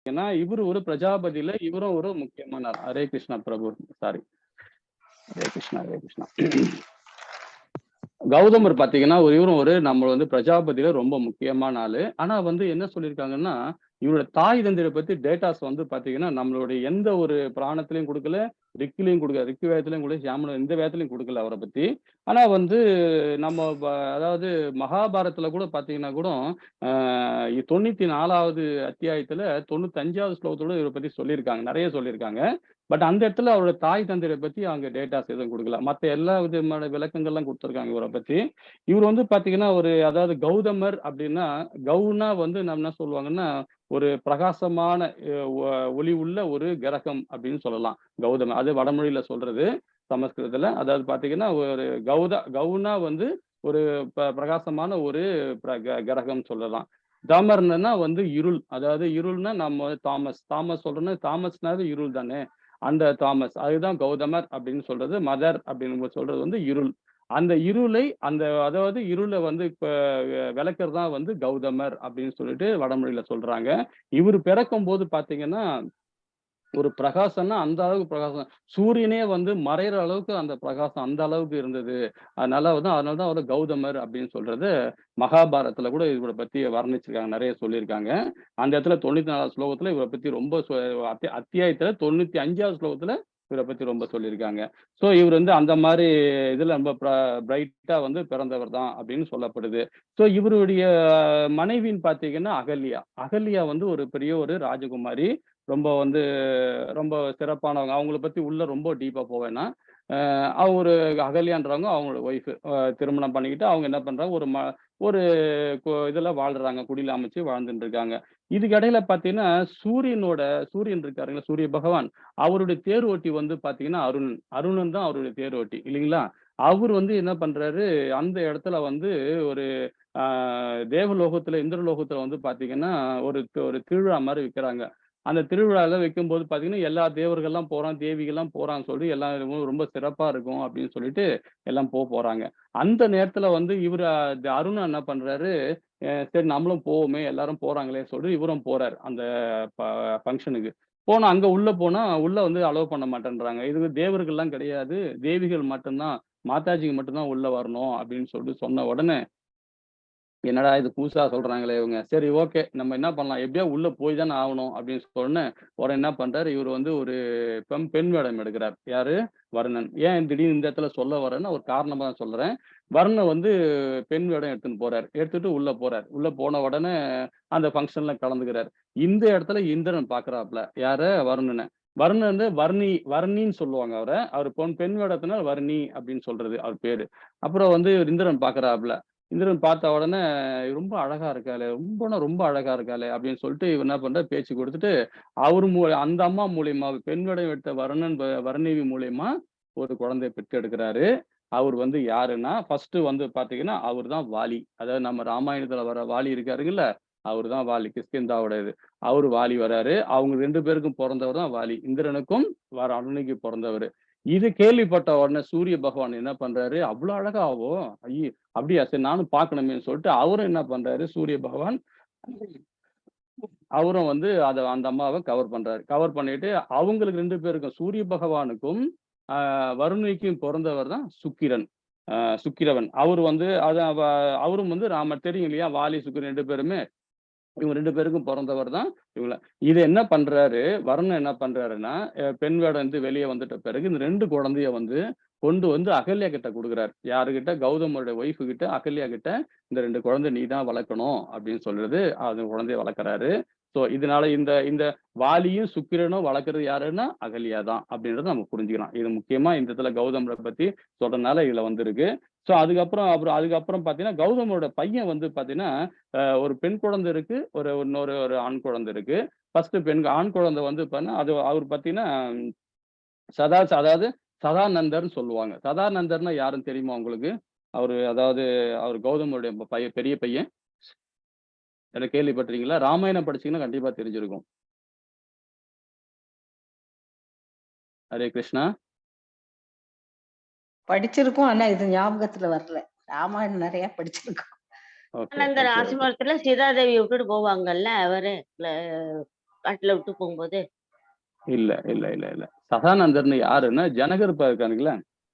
ஏன்னா இவரு ஒரு பிரஜாபதியில இவரும் ஒரு முக்கியமான ஹரே கிருஷ்ணா பிரபு. சாரி, ஹரே கிருஷ்ணா, ஹரே கிருஷ்ணா. கௌதமர் பாத்தீங்கன்னா இவரும் ஒரு நம்ம வந்து பிரஜாபதியில ரொம்ப முக்கியமான ஆளு. ஆனா வந்து என்ன சொல்லியிருக்காங்கன்னா, இவரோட தாய் தந்தையரை பத்தி டேட்டாஸ் வந்து பாத்தீங்கன்னா, நம்மளுடைய எந்த ஒரு புராணத்திலயும் குடுக்கல, ரிக்கிலயும் குடுக்கல. ரிக் வேதத்திலயும் குடுக்கல, யாம எந்த வேதத்திலயும் குடுக்கல அவர பத்தி. ஆனா வந்து நம்ம அதாவது மகாபாரதத்துல கூட பாத்தீங்கன்னா கூட, அ 94வது அத்தியாயத்துல 95வது ஸ்லோகத்தோட இவர பத்தி சொல்லியிருக்காங்க. நெறைய சொல்லியிருக்காங்க. பட் அந்த இடத்துல அவரோட தாய் தந்தையரை பத்தி அங்க டேட்டாஸ் எதுவும் குடுக்கல. மத்த எல்லா விதமான விளக்கங்கள்லாம் குடுத்துருக்காங்க இவர பத்தி. இவரு வந்து பாத்தீங்கன்னா, ஒரு அதாவது கௌதமர் அப்டின்னா, கௌனா வந்து நம்ம என்ன சொல்லுவாங்கன்னா, ஒரு பிரகாசமான ஒளி உள்ள ஒரு கிரகம் அப்டின்னு சொல்லலாம். கௌதமர். அது வடமொழியில சொல்றது. சமஸ்கிருதத்துல. அதாவது பாத்தீங்கன்னா, ஒரு கௌனா வந்து ஒரு பிரகாசமான ஒரு கிரகம் சொல்லலாம். தமர்ன்னா வந்து இருள். அதாவது இருள்னா நம்ம தாமஸ். தாமஸ் சொல்றோம்னா தாமஸ்னாவே இருள் தானே! அந்த தாமஸ். அதுதான் கௌதமர் அப்படின்னு சொல்றது. மதர் அப்படின்னு சொல்றது வந்து இருள். அந்த இருளை அதாவது இருள வந்து இப்ப விளக்குறது தான் வந்து கௌதமர் அப்படின்னு சொல்லிட்டு வடமொழியில சொல்றாங்க. இவரு பிறக்கும்போது பார்த்தீங்கன்னா, ஒரு பிரகாசம்னா அந்த அளவுக்கு பிரகாசம். சூரியனே வந்து மறையிற அளவுக்கு அந்த பிரகாசம் அந்த அளவுக்கு இருந்தது. அதனால தான் அவர கௌதமர் அப்படின்னு சொல்றது. மகாபாரதத்துல கூட இவர பத்தி வர்ணிச்சிருக்காங்க. நெறைய சொல்லியிருக்காங்க. அந்த இடத்துல 94வது ஸ்லோகத்துல இவர பத்தி ரொம்ப அத்தியாயத்துல 95வது ஸ்லோகத்துல இவர பத்தி ரொம்ப சொல்லியிருக்காங்க. சோ இவரு வந்து அந்த மாரி இதுல ரொம்ப பிரைட்டா வந்து பிறந்தவர் தான் அப்படின்னு சொல்லப்படுது. சோ இவருடைய மனைவின்னு பார்த்தீங்கன்னா அகல்யா. அகல்யா வந்து ஒரு பெரிய ஒரு ராஜகுமாரி. ரொம்ப வந்து ரொம்ப சிறப்பானவங்க. அவங்கள பத்தி உள்ள ரொம்ப டீப்பா போவேன்னா, அவங்க ஒரு அகல்யான்றவங்க அவங்களோட ஒய்ஃப். திருமணம் பண்ணிக்கிட்டு அவங்க என்ன பண்றாங்க, ஒரு இதுல வாழ்றாங்க. குடில அமைச்சு வாழ்ந்துட்டு இருக்காங்க. இதுக்கு இடையில பார்த்தீங்கன்னா, சூரியன் இருக்காருல்ல, சூரிய பகவான். அவருடைய தேரோட்டி வந்து பார்த்தீங்கன்னா அருணன். அருணன் தான் அவருடைய தேரோட்டி இல்லைங்களா? அவரு வந்து என்ன பண்றாரு, அந்த இடத்துல வந்து ஒரு ஆ தேவலோகத்துல, இந்திரலோகத்துல வந்து பார்த்தீங்கன்னா, ஒரு ஒரு திருவிழா மாரி வைக்கிறாங்க. அந்த திருவிழால வைக்கும்போது பார்த்தீங்கன்னா, எல்லா தேவர்கள்லாம் போறோம், தேவிகள்லாம் போறான்னு சொல்லி எல்லாம் ரொம்ப சிறப்பா இருக்கும் அப்படின்னு சொல்லிட்டு எல்லாம் போறாங்க. அந்த நேரத்துல வந்து இவரு அருணா என்ன பண்றாரு, சரி நம்மளும் போவோமே எல்லாரும் போறாங்களே சொல்லி இவரும் போறாரு. அந்த ப ஃபங்ஷனுக்கு. போனா அங்க உள்ள போனா, உள்ள வந்து அலோவ் பண்ண மாட்டேன்றாங்க. இது தேவர்கள்லாம் கிடையாது. தேவிகள் மட்டும் தான். மாதாஜிக்கு மட்டும் தான் உள்ள வரணும் அப்படின்னு சொல்லிட்டு சொன்ன உடனே என்னடா இது புதுசா சொல்றாங்களே இவங்க. சரி ஓகே. நம்ம என்ன பண்ணலாம்? எப்படியாவது உள்ள போய் தானே ஆவணும் அப்படின்னு சொன்னோனே, உடனே என்ன பண்றாரு, இவரு வந்து ஒரு பெண் வேடம் எடுக்கிறார். யாரு? வருணன். ஏன் திடீர்னு இந்த இடத்துல சொல்ல வரேன்னா, ஒரு காரணமா தான் சொல்றேன். வருணன் வந்து பெண் வேடம் எடுத்துன்னு போறாரு. எடுத்துட்டு உள்ள போறார். உள்ள போன உடனே அந்த ஃபங்ஷன்ல கலந்துக்கிறார். இந்த இடத்துல இந்திரன் பார்க்குறாப்ல. யார? வருணன. வருணன் வந்து வர்ணின்னு சொல்லுவாங்க அவர. அவரு பெண் வேடத்தினால வர்ணி அப்படின்னு சொல்றது அவர் பேரு. அப்புறம் வந்து இந்திரன் பார்க்குறாப்ல. இந்திரன் பார்த்த உடனே ரொம்ப அழகா இருக்காளே! ரொம்பன்னா ரொம்ப அழகா இருக்காளே! அப்படின்னு சொல்லிட்டு இவர் என்ன பண்றாரு, பேச்சு குடுத்துட்டு, அவரு அந்த அம்மா மூலியமா பெண் வேடம் எடுத்த வர்ணிவி மூலியமா ஒரு குழந்தைய பெத்தெடுக்கிறாரு. அவரு வந்து யாருன்னா, ஃபர்ஸ்ட்டு வந்து பார்த்தீங்கன்னா, அவரு தான் வாலி. அதாவது நம்ம ராமாயணத்துல வர வாலி இருக்காருங்கல்ல, அவரு தான் வாலி. கிஷ்கிந்தாவோட இது. அவரு வாலி வராரு. அவங்க 2 பேருக்கும் பொறந்தவர் தான் வாலி. இந்திரனுக்கும் அருணிக்கும் பொறந்தவரு. இது கேள்விப்பட்ட உடனே சூரிய பகவான் என்ன பண்றாரு, "அவ்ளோ அழகா அவோ? அப்படியா? சரி நானும் பார்க்கணுமேன்னு" சொல்லிட்டு அவரும் என்ன பண்றாரு, சூரிய பகவான் அவரும் வந்து அந்த அம்மாவ கவர் பண்றாரு. கவர் பண்ணிட்டு அவங்களுக்கு 2 பேருக்கும் சூரிய பகவானுக்கும், வருணிக்கும் பொறந்தவர் தான் சுக்கிரன். சுக்கிரவன். அவரு வந்து அவரும் வந்து ராமர் தெரியும் இல்லையா? வாலி, சுக்கிரன் 2 பேருமே. இவங்க 2 பேருக்கும் பொறந்தவர் தான் இவங்கள. இது என்ன பண்றாரு, வருணன் என்ன பண்றாருன்னா, பெண் வேடம் வந்து வெளிய வந்துட்ட பிறகு இந்த 2 குழந்தைய வந்து கொண்டு வந்து அகல்யா கிட்ட குடுக்குறாரு. யாருகிட்ட? கௌதமருடைய ஒய்ஃப் கிட்ட, அகல்யா கிட்ட இந்த 2 குழந்தை நீ தான் வளர்க்கணும் அப்படின்னு சொல்றது. அந்த குழந்தைய வளர்க்கறாரு. ஸோ இதனால இந்த இந்த வாலியும், சுக்கிரனும் வளர்க்கறது யாருன்னா, அகல்யா தான் அப்படின்றத நம்ம புரிஞ்சுக்கலாம். இது முக்கியமா இந்த இடத்துல கௌதமர பத்தி சொல்றதுனால இதுல வந்திருக்கு. ஸோ அதுக்கப்புறம் பார்த்தீங்கன்னா, கௌதமரோட பையன் வந்து பார்த்தீங்கன்னா, ஒரு பெண் குழந்தை இருக்கு. இன்னொரு ஆண் குழந்தை இருக்கு. ஃபர்ஸ்ட்டு ஆண் குழந்தை வந்து பார்த்தீங்கன்னா, அவரு பார்த்தீங்கன்னா, அதாவது சதானந்தர்ன்னு சொல்லுவாங்க. சதானந்தர்ன்னா யாருன்னு தெரியுமா உங்களுக்கு? அதாவது அவரு கௌதமருடைய பெரிய பையன். எத கேள்விப்பட்டிருக்கீங்களா? ராமாயணம் படிச்சீங்கன்னா கண்டிப்பா தெரிஞ்சிருக்கும். ஹரே கிருஷ்ணா. படிச்சிருக்கோம். ஆனா இது ஞாபகத்துல வரல. ராமாயணம் நெறைய படிச்சிருக்கோம். ஓகே, ஆனா இந்த ஓகே, ஓகே. ராசி மரத்துல சீதாதேவிய விட்டுட்டு போவாங்கல்ல அவரு. காட்டுல விட்டு போகும்போது? இல்ல, இல்ல, இல்ல, இல்ல. சதானந்தர்ன்னு யாருன்னா, ஜனகர் இருக்கானுங்கள,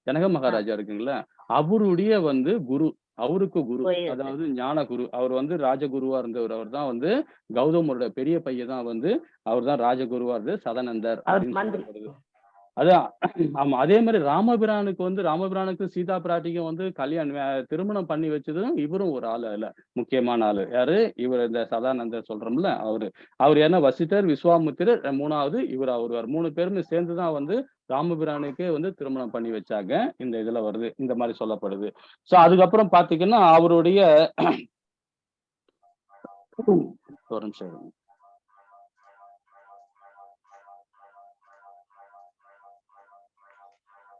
ஜனக ஆ. மகாராஜா இருக்குங்கள, அவருடைய வந்து குரு. அவருக்கு குரு. போயிருக்கு. அதாவது ஞான குரு. அவர் வந்து ராஜகுருவா இருந்தவர். அவர் தான் வந்து கௌதமரோட பெரிய பையன் தான் வந்து, அவர் தான் ராஜகுருவா இருந்து சதானந்தர் அவர் அப்படின்னு மந்திரி. சொல்லப்படுது. அதான். ஆமா. அதே மாரி ராமபிரானுக்கும் சீதா பிராட்டிக்கும் வந்து திருமணம் பண்ணி வச்சதும் இவரும் ஒரு ஆளு அதுல. முக்கியமான ஆளு. யாரு? இவரு இந்த சதானந்தர் சொல்றோம்ல அவரு. அவரு ஏன்னா வசிட்டர், விஸ்வாமித்திரர், 3வது இவரா வருவார். 3 பேருமே சேர்ந்து தான் வந்து ராமபிரானுக்கே வந்து திருமணம் பண்ணி வச்சாங்க. இந்த இதுல வருது. இந்த மாரி சொல்லப்படுது. அதுக்கப்புறம் பாத்தீங்கன்னா, அவருடைய ஒரு நிமிஷம் இருங்க.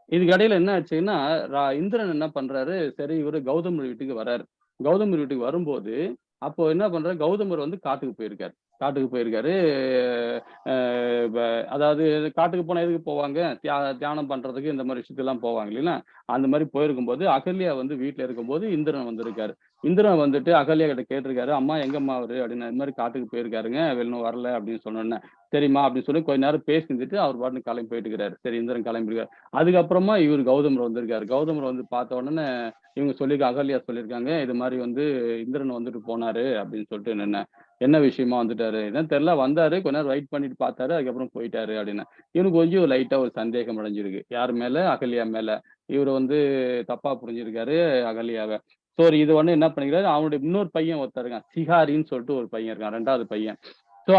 இதுக்கு இடையில என்ன ஆச்சுன்னா, இந்திரன் என்ன பண்றாரு, சரி இவரு கௌதமர் வீட்டுக்கு வராரு. கௌதமர் வீட்டுக்கு வரும்போது, அப்போ என்ன பண்றாரு, கௌதமர் வந்து காட்டுக்கு போயிருக்காரு. காட்டுக்கு போயிருக்காரு. அ ப அதாவது காட்டுக்கு போனா எதுக்கு போவாங்க? தியானம் பண்றதுக்கு இந்த மாரி விஷயத்துக்குலாம் போவாங்க இல்லைங்களா? அந்த மாரி போயிருக்கும்போது, அகல்யா வந்து வீட்ல இருக்கும்போது இந்திரன் வந்திருக்காரு. இந்திரன் வந்துட்டு அகல்யா கிட்ட கேட்டிருக்காரு, "அம்மா எங்கம்மா அவரு?" அப்படின்னு. "இது மாரி காட்டுக்கு போயிருக்காருங்க. இன்னும் வரல" அப்படின்னு சொன்னோனே, "சரிம்மா" அப்படின்னு சொல்லி கொஞ்ச நேரம் பேசியிருந்துட்டு அவர் பாட்டுக்கு கிளம்பி போயிட்டு இருக்கிறாரு. சரி இந்திரன் கிளம்பிருக்காரு. அதுக்கப்புறமா இவரு கௌதமர் வந்திருக்காரு. கௌதமர் வந்து பார்த்த உடனே இவங்க அகல்யா சொல்லியிருக்காங்க, "இது மாரி வந்து இந்திரன் வந்துட்டு போனாரு" அப்படின்னு சொல்லிட்டு என்ன விஷயமா வந்துட்டாரு? என்னன்னு தெரியல. வந்தாரு. கொஞ்ச நேரம் வெயிட் பண்ணிட்டு பார்த்தாரு. அதுக்கப்புறம் போயிட்டாரு அப்படின்னு. இவனுக்கு கொஞ்சம் லைட்டா ஒரு சந்தேகம் அடைஞ்சிருக்கு. யார் மேல? அகல்யா மேல. இவரு வந்து தப்பா புரிஞ்சிருக்காரு அகல்யாவ. இது வந்து என்ன பண்ணிக்கிறாரு, அவனுடைய இன்னொரு பையன் ஒருத்தன் இருக்கான். சிகாரின்னு சொல்லிட்டு ஒரு பையன் இருக்கான். 2வது பையன்.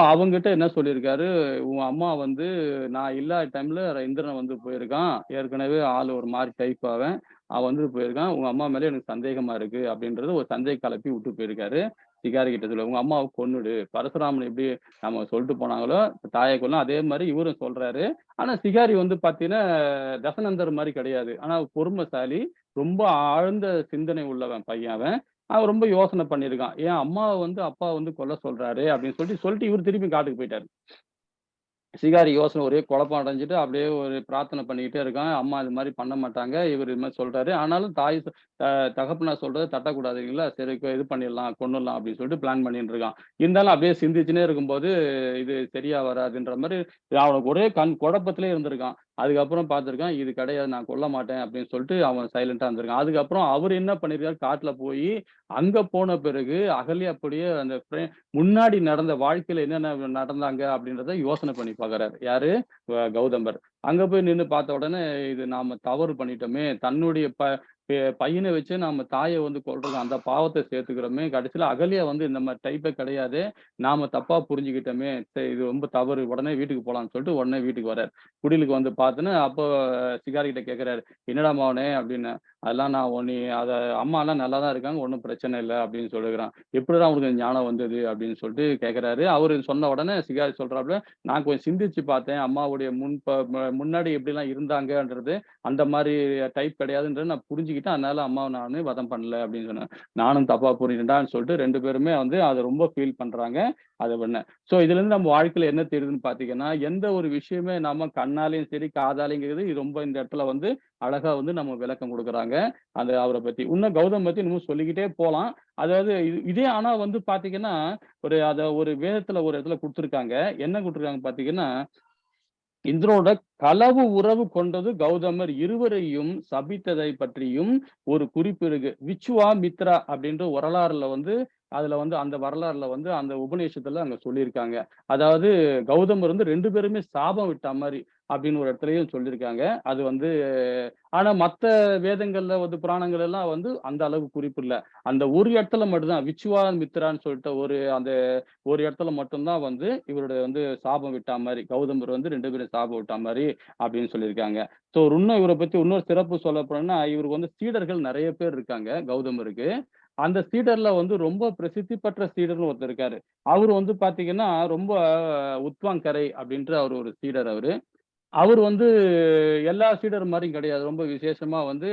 அவங்கிட்ட என்ன சொல்லியிருக்காரு, "உன் அம்மா வந்து நான் இல்லாத டைம்ல இந்திரன் வந்து போயிருக்கான். ஏற்கனவே ஆளு ஒரு மாரி டைப் அவன். அவன் வந்துட்டு போயிருக்கான். உங்க அம்மா மேல எனக்கு சந்தேகமா இருக்கு." அப்படின்றது ஒரு சந்தேகம் கிளப்பி விட்டு போயிருக்காரு. சிகாரி கிட்ட சொல்ல, "உங்க அம்மாவ கொன்னுடு." பரசுராமன் எப்படி நம்ம சொல்லிட்டு போனாங்களோ, தாய கொல்லும். அதே மாரி இவரும் சொல்றாரு. ஆனா சிகாரி வந்து பார்த்தீங்கன்னா, தசனந்தர் மாரி கிடையாது. ஆனா பொறுமைசாலி. ரொம்ப ஆழ்ந்த சிந்தனை உள்ளவன் பையன் அவன். அவன் ரொம்ப யோசனை பண்ணியிருக்கான். என் அம்மாவ வந்து அப்பா வந்து கொல்ல சொல்றாரே அப்படின்னு சொல்லிட்டு இவரு திருப்பி காட்டுக்கு போயிட்டாரு. சிகாரி யோசனை ஒரே குழப்பம் அடைஞ்சுட்டு அப்படியே ஒரு பிரார்த்தனை பண்ணிக்கிட்டே இருக்கான். அம்மா இது மாரி பண்ண மாட்டாங்க. இவரு இது மாரி சொல்றாரு. ஆனாலும் தாய் தகப்பனார் சொல்றத தட்டக்கூடாது இல்லைங்களா? சரி இது பண்ணிடலாம், கொன்னுடலாம் அப்படின்னு சொல்லிட்டு பிளான் பண்ணிட்டு இருக்கான். இருந்தாலும் அப்படியே சிந்திச்சுன்னே இருக்கும்போது, இது சரியா வராதுன்ற மாரி அவனுக்கு ஒரே குழப்பத்திலே இருந்திருக்கான். அதுக்கப்புறம் பார்த்திருக்கான், இது கிடையாது நான் கொல்ல மாட்டேன் அப்படின்னு சொல்லிட்டு அவன் சைலன்ட்டா இருந்திருக்கான். அதுக்கப்புறம் அவரு என்ன பண்ணியிருக்காரு, காட்டுல போயி அங்க போன பிறகு அகல்யா அப்படியே அந்த முன்னாடி நடந்த வாழ்க்கையில என்னென்ன நடந்தாங்க அப்படின்றத யோசனை பண்ணி பார்க்குறாரு. யாரு? கௌதமர். அங்க போய் நின்னு பார்த்த உடனே, இது நாம தவறு பண்ணிட்டோமே! தன்னுடைய பையன வச்சு நாம தாய வந்து கொல்றோம். அந்த பாவத்த சேர்த்துக்கிறோமே! கடைசியில அகல்யா வந்து இந்த மாரி டைப்பே கிடையாது. நாம தப்பா புரிஞ்சுக்கிட்டோமே! சரி இது ரொம்ப தவறு. உடனே வீட்டுக்கு போலான்னு சொல்லிட்டு உடனே வீட்டுக்கு வராரு. குடிலுக்கு வந்து பார்த்தோன்னே, அப்போ சிகாரி கிட்ட கேட்கிறாரு, "என்னடா மவனே?" அப்படின்னு. "அதெல்லாம் நான் அம்மாலாம் நல்லா தான் இருக்காங்க. ஒண்ணும் பிரச்சனை இல்ல." அப்படின்னு சொல்லிருக்கிறான். "எப்புடிடா உனக்கு இந்த ஞானம் வந்தது?" அப்படின்னு சொல்லிட்டு கேட்கிறாரு. அவரு சொன்ன உடனே சிகாரி சொல்றாப்புல, "நான் கொஞ்சம் சிந்திச்சு பார்த்தேன். அம்மாவுடைய முன்னாடி எப்படிலாம் இருந்தாங்கன்றது, அந்த மாரி டைப் கிடையாதுன்றத நான் புரிஞ்சுக்கிட்டேன். அதனால அம்மாவ நானு வதம் பண்ணல." அப்படின்னு சொன்னேன். "நானும் தப்பா புரிஞ்சுட்டேன்டான்னு" சொல்லிட்டு 2 பேருமே வந்து அத ரொம்ப ஃபீல் பண்றாங்க. அத பண்ண. இதுலருந்து நம்ம வாழ்க்கையில என்ன தெரியுதுன்னு பார்த்தீங்கன்னா, எந்த ஒரு விஷயமே நம்ம கண்ணாலயும் சரி, காதாலயுங்கிறது இது ரொம்ப இந்த இடத்துல வந்து அழகா வந்து நம்ம விளக்கம் குடுக்குறாங்க. அந்த அவர பத்தி. இன்னும் கௌதம் பத்தி இன்னமும் சொல்லிக்கிட்டே போலாம். அதாவது இதே ஆனா வந்து பார்த்தீங்கன்னா, ஒரு வேதத்துல ஒரு இடத்துல குடுத்துருக்காங்க. என்ன குடுத்துருக்காங்க பார்த்தீங்கன்னா, இந்திரனோட களவு உறவு கொண்டது கௌதமர் இருவரையும் சபித்ததை பற்றியும் ஒரு குறிப்பு இருக்கு. விச்சுவாமித்ரா அப்படின்ற வரலாறுல வந்து அதுல வந்து அந்த வரலாறுல வந்து அந்த உபநிஷத்துல அங்க சொல்லியிருக்காங்க. அதாவது கௌதமர் வந்து 2 பேருமே சாபம் விட்டா மாரி அப்படின்னு ஒரு இடத்துலயும் சொல்லியிருக்காங்க. அது வந்து ஆனா மத்த வேதங்கள்ல வந்து புராணங்கள் எல்லாம் வந்து அந்த அளவு குறிப்பு இல்ல. அந்த ஒரு இடத்துல மட்டும் தான் விச்சுவாமித்ரான்னு சொல்லிட்டு ஒரு இடத்துல மட்டும் தான் வந்து இவருடைய வந்து சாபம் விட்டா மாரி. கௌதமர் வந்து 2 பேரும் சாபம் விட்டா மாரி அப்படின்னு சொல்லியிருக்காங்க. இன்னும் இவர பத்தி இன்னொரு சிறப்பு சொல்லப் போனோம்னா, இவருக்கு வந்து சீடர்கள் நெறைய பேர் இருக்காங்க கௌதமருக்கு. அந்த சீடர்ல வந்து ரொம்ப பிரசித்தி பெற்ற சீடர்ன்னு ஒருத்தர் இருக்காரு. அவரு வந்து பாத்தீங்கன்னா, ரொம்ப உத்வாங்கரை அப்படின்ற அவரு ஒரு சீடர் அவரு. அவரு வந்து எல்லா சீடர் மாரியும் கிடையாது. ரொம்ப விசேஷமா வந்து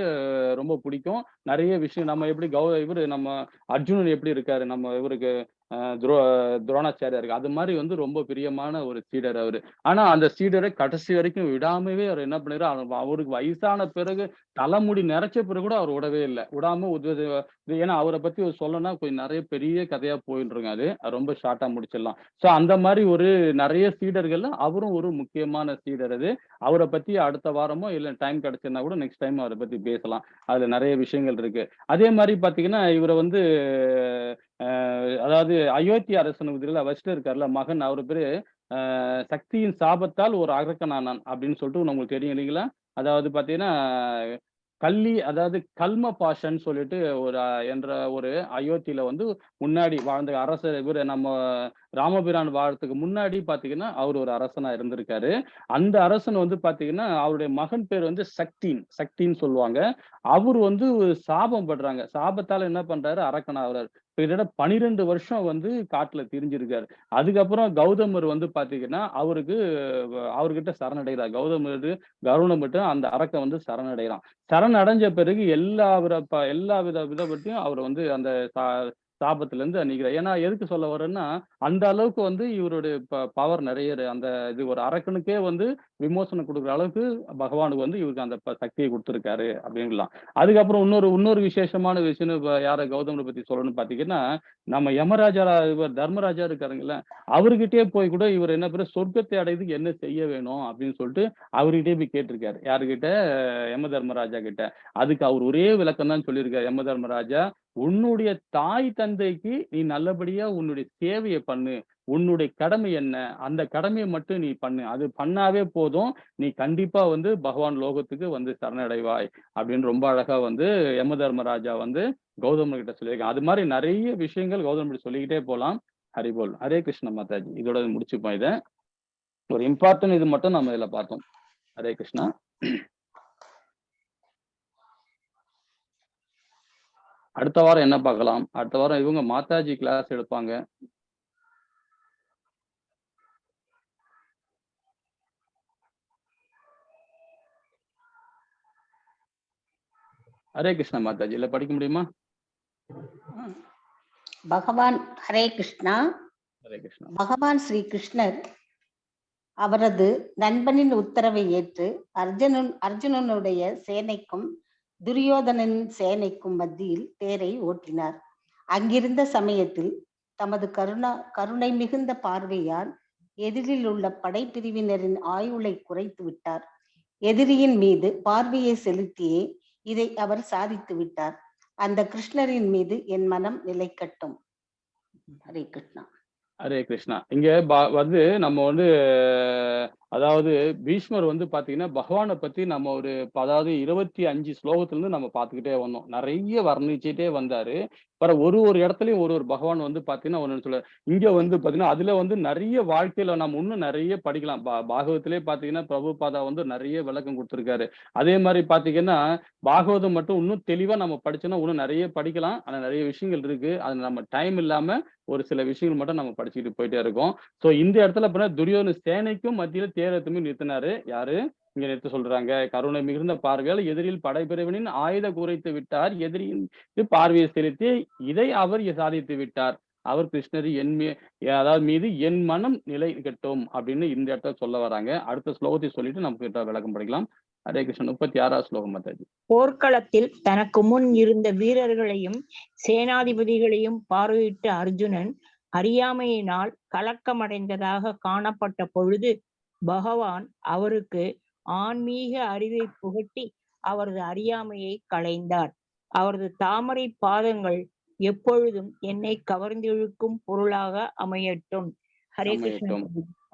ரொம்ப புடிக்கும். நெறைய விஷயம் நம்ம எப்படி இவரு நம்ம அர்ஜுனன் எப்படி இருக்காரு, நம்ம இவருக்கு துரோணாச்சாரியாருக்கு. அது மாதிரி வந்து ரொம்ப பிரியமான ஒரு சீடர் அவரு. ஆனா அந்த சீடரை கடைசி வரைக்கும் விடாமவே அவர் என்ன பண்ணிறாரு, அவருக்கு வயசான பிறகு தலைமுடி நரைச்ச பிறகு கூட அவர் விடவே இல்ல. விடாம ஏன்னா அவர பத்தி சொல்லணும்னா கொஞ்சம் நெறைய பெரிய கதையா போயிட்டுருங்க அது. ரொம்ப ஷார்ட்டா முடிச்சிடலாம். ஸோ அந்த மாரி ஒரு நெறைய சீடர்கள்ல அவரும் ஒரு முக்கியமான சீடர் அது. அவர பத்தி அடுத்த வாரமோ இல்ல டைம் கிடைச்சதுன்னா கூட நெக்ஸ்ட் டைம் அவர பத்தி பேசலாம். அதுல நெறைய விஷயங்கள் இருக்கு. அதே மாரி பார்த்தீங்கன்னா, இவர வந்து அதாவது அயோத்தி அரசன் இதுல வச்சுட்டு இருக்காருல்ல மகன் அவரு பேரு சக்தியின் சாபத்தால் ஒரு அரக்கனானான் அப்படின்னு சொல்லிட்டு உங்களுக்கு தெரியும் இல்லைங்களா? அதாவது பார்த்தீங்கன்னா, அதாவது கல்ம பாஷன்னு சொல்லிட்டு ஒரு என்ற ஒரு அயோத்தியில வந்து முன்னாடி வாழ்ந்த அரசர் இவரு நம்ம ராமபிரான் வாழறதுக்கு முன்னாடி பார்த்தீங்கன்னா, அவரு ஒரு அரசனா இருந்திருக்காரு. அந்த அரசன் வந்து பார்த்தீங்கன்னா, அவருடைய மகன் பேர் வந்து சக்தின்னு சொல்லுவாங்க. அவரு வந்து ஒரு சாபம் படுறாங்க. சாபத்தால என்ன பண்றாரு? அரக்கனாகுறாரு. கிட்டத்தட்ட 12 வருஷம் வந்து காட்டுல திரிஞ்சிருக்காரு. அதுக்கப்புறம் கௌதமர் வந்து பார்த்தீங்கன்னா, அவர்கிட்ட சரணடைகிறார். கருடமிட்டு அந்த அரக்கன் வந்து சரணடைகிறான். சரணடைஞ்ச பிறகு எல்லா விதப்பட்டியும் அவர் வந்து அந்த சாபத்திலிருந்து நீக்கிறார். ஏன்னா எதுக்கு சொல்ல வரேன்னா, அந்த அளவுக்கு வந்து இவருடைய பவர் நெறைய அந்த இது ஒரு அரக்கனுக்கே வந்து விமோசனம் குடுக்குற அளவுக்கு பகவானுக்கு வந்து இவருக்கு அந்த சக்திய குடுத்திருக்காரு அப்படின்லாம். அதுக்கப்புறம் இன்னொரு விசேஷமான விஷயம் யார கௌதமர பத்தி சொல்லணும்னு பார்த்தீங்கன்னா, நம்ம இவர் தர்மராஜா இருக்காருங்கல்ல, அவர்கிட்டயே போய் கூட இவர் என்ன சொர்க்கத்தை அடையறதுக்கு என்ன செய்ய வேணும் அப்படின்னு சொல்லிட்டு அவர்கிட்டயே போய் கேட்டிருக்காரு. யாருகிட்ட? யம தர்மராஜா கிட்ட. அதுக்கு அவர் ஒரே விளக்கம் தான் சொல்லியிருக்காரு யம தர்மராஜா. "உன்னுடைய தாய் தந்தைக்கு நீ நல்லபடியா உன்னுடைய சேவைய பண்ணு. உன்னுடைய கடமை என்ன? அந்த கடமைய மட்டும் நீ பண்ணு. அது பண்ணாவே போதும். நீ கண்டிப்பா வந்து பகவான் லோகத்துக்கு வந்து சரணடைவாய்." அப்படின்னு ரொம்ப அழகா வந்து யம தர்மராஜா வந்து கௌதமர் கிட்ட சொல்லியிருக்காங்க. அது மாரி நெறைய விஷயங்கள் கௌதமர் சொல்லிக்கிட்டே போலாம். ஹரிபோல். ஹரே கிருஷ்ண மாதாஜி. இதோட முடிச்சுப்போம் இத. ஒரு இம்பார்ட்டன்ட் இது மட்டும் நம்ம இதுல பார்த்தோம். ஹரே கிருஷ்ணா. அடுத்த வாரம் என்ன பார்க்கலாம்? அடுத்த வாரம் இவங்க மாதாஜி கிளாஸ் எடுப்பாங்க. ஹரே கிருஷ்ணா மாதாஜி. இல்ல படிக்க முடியுமா? பகவான் ஹரே கிருஷ்ணா. ஹரே கிருஷ்ணா. பகவான் ஸ்ரீ கிருஷ்ணர் அவரது நண்பனின் உத்தரவை ஏற்று அர்ஜுனனுடைய சேனைக்கும் துரியோதனின் சேனைக்கும் மத்தியில் தேரை ஓட்டினார். அங்கிருந்த சமயத்தில் தமது கருணை மிகுந்த பார்வையால் எதிரில் உள்ள படைப்பிரிவினரின் ஆயுளை குறைத்து விட்டார். எதிரியின் மீது பார்வையை செலுத்தியே இதை அவர் சாதித்து விட்டார். அந்த கிருஷ்ணரின் மீது என் மனம் நிலைக்கட்டும். ஹரே கிருஷ்ணா. ஹரே கிருஷ்ணா. இங்க வந்து நம்ம வந்து அதாவது பீஷ்மர் வந்து பாத்தீங்கன்னா, பகவான பத்தி நம்ம அதாவது 25 ஸ்லோகத்திலிருந்து நம்ம பார்த்துக்கிட்டே வந்தோம். நெறைய வர்ணிச்சுட்டே வந்தாரு. ஒரு இடத்துலயும் ஒரு பகவான் வந்து பாத்தீங்கன்னா, ஒண்ணு சொல்லுவாரு. இங்க வந்து பாத்தீங்கன்னா, அதுல வந்து நெறைய வாழ்க்கையில நம்ம இன்னும் நெறைய படிக்கலாம். பாகவத்திலே பாத்தீங்கன்னா, பிரபுபாதா வந்து நெறைய விளக்கம் குடுத்திருக்காரு. அதே மாரி பாத்தீங்கன்னா, பாகவதம் மட்டும் இன்னும் தெளிவா நம்ம படிச்சோம்னா, இன்னும் நெறைய படிக்கலாம். ஆனா நெறைய விஷயங்கள் இருக்கு. அது நம்ம டைம் இல்லாம ஒரு சில விஷயங்கள் மட்டும் நம்ம படிச்சுக்கிட்டு போயிட்டே இருக்கோம். சோ இந்த இடத்துல பார்த்தீங்கன்னா, துரியோதன சேனைக்கும் மத்தியில தேரத்துமே நிறுத்தினாரு. யாரு? இங்க நிறுத்த சொல்றாங்க. கருணை மிகுந்த பார்வையால் எதிரில் படைப்பிரிவினின் ஆயுத குறைத்து விட்டார். எதிரியின் பார்வையை செலுத்தி இதை அவர் சாதித்து விட்டார். அவர் கிருஷ்ணர் அதாவது மீது என் மனம் நிலை கட்டும் அப்படின்னு இந்த இடத்துல சொல்ல வராங்க. அடுத்த ஸ்லோகத்தை சொல்லிட்டு நமக்கு விளக்கம் படிக்கலாம். ஹரே கிருஷ்ணன். 36வது ஸ்லோகம் மாதாஜி. போர்க்களத்தில் தனக்கு முன் இருந்த வீரர்களையும் சேனாதிபதிகளையும் பார்வையிட்ட அர்ஜுனன் அறியாமையினால் கலக்கமடைந்ததாக காணப்பட்ட பொழுது பகவான் அவருக்கு ஆன்மீக அறிவை புகட்டி அவரது அறியாமையை களைந்தார். அவரது தாமரை பாதங்கள் எப்பொழுதும் என்னை கவர்ந்திழுக்கும் பொருளாக அமையட்டும். ஹரே கிருஷ்ணன்.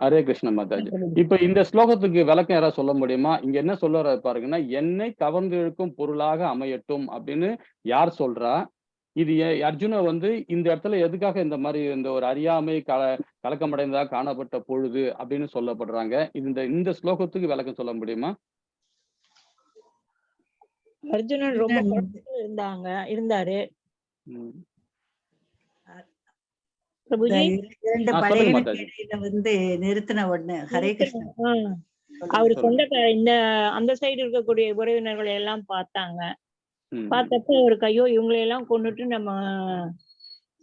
ஹரே கிருஷ்ண மாதாஜி. இப்ப இந்த ஸ்லோகத்துக்கு விளக்கம் யாராவது சொல்ல முடியுமா? இங்க என்ன சொல்ற பாருங்கன்னா, என்னை கவர்ந்து இழுக்கும் பொருளாக அமையட்டும் அப்படின்னு யார் சொல்றா? இது அர்ஜுன வந்து இந்த இடத்துல எதுக்காக இந்த மாதிரி இந்த ஒரு அறியாமை கலக்கமடைந்ததாக காணப்பட்ட பொழுது அப்படின்னு சொல்லப்படுறாங்க. இந்த ஸ்லோகத்துக்கு விளக்கம் சொல்ல முடியுமா? அர்ஜுனன் ரொம்ப இருந்தாரு. வந்து நிறுத்தின உடனே ஹரே கிருஷ்ணா அவரு இந்த அந்த சைடு இருக்கக்கூடிய உறவினர்களை எல்லாம் பார்த்தாங்க. பார்த்தப்ப அவருக்கு ஐயோ இவங்களை எல்லாம் கொண்டுட்டு நம்ம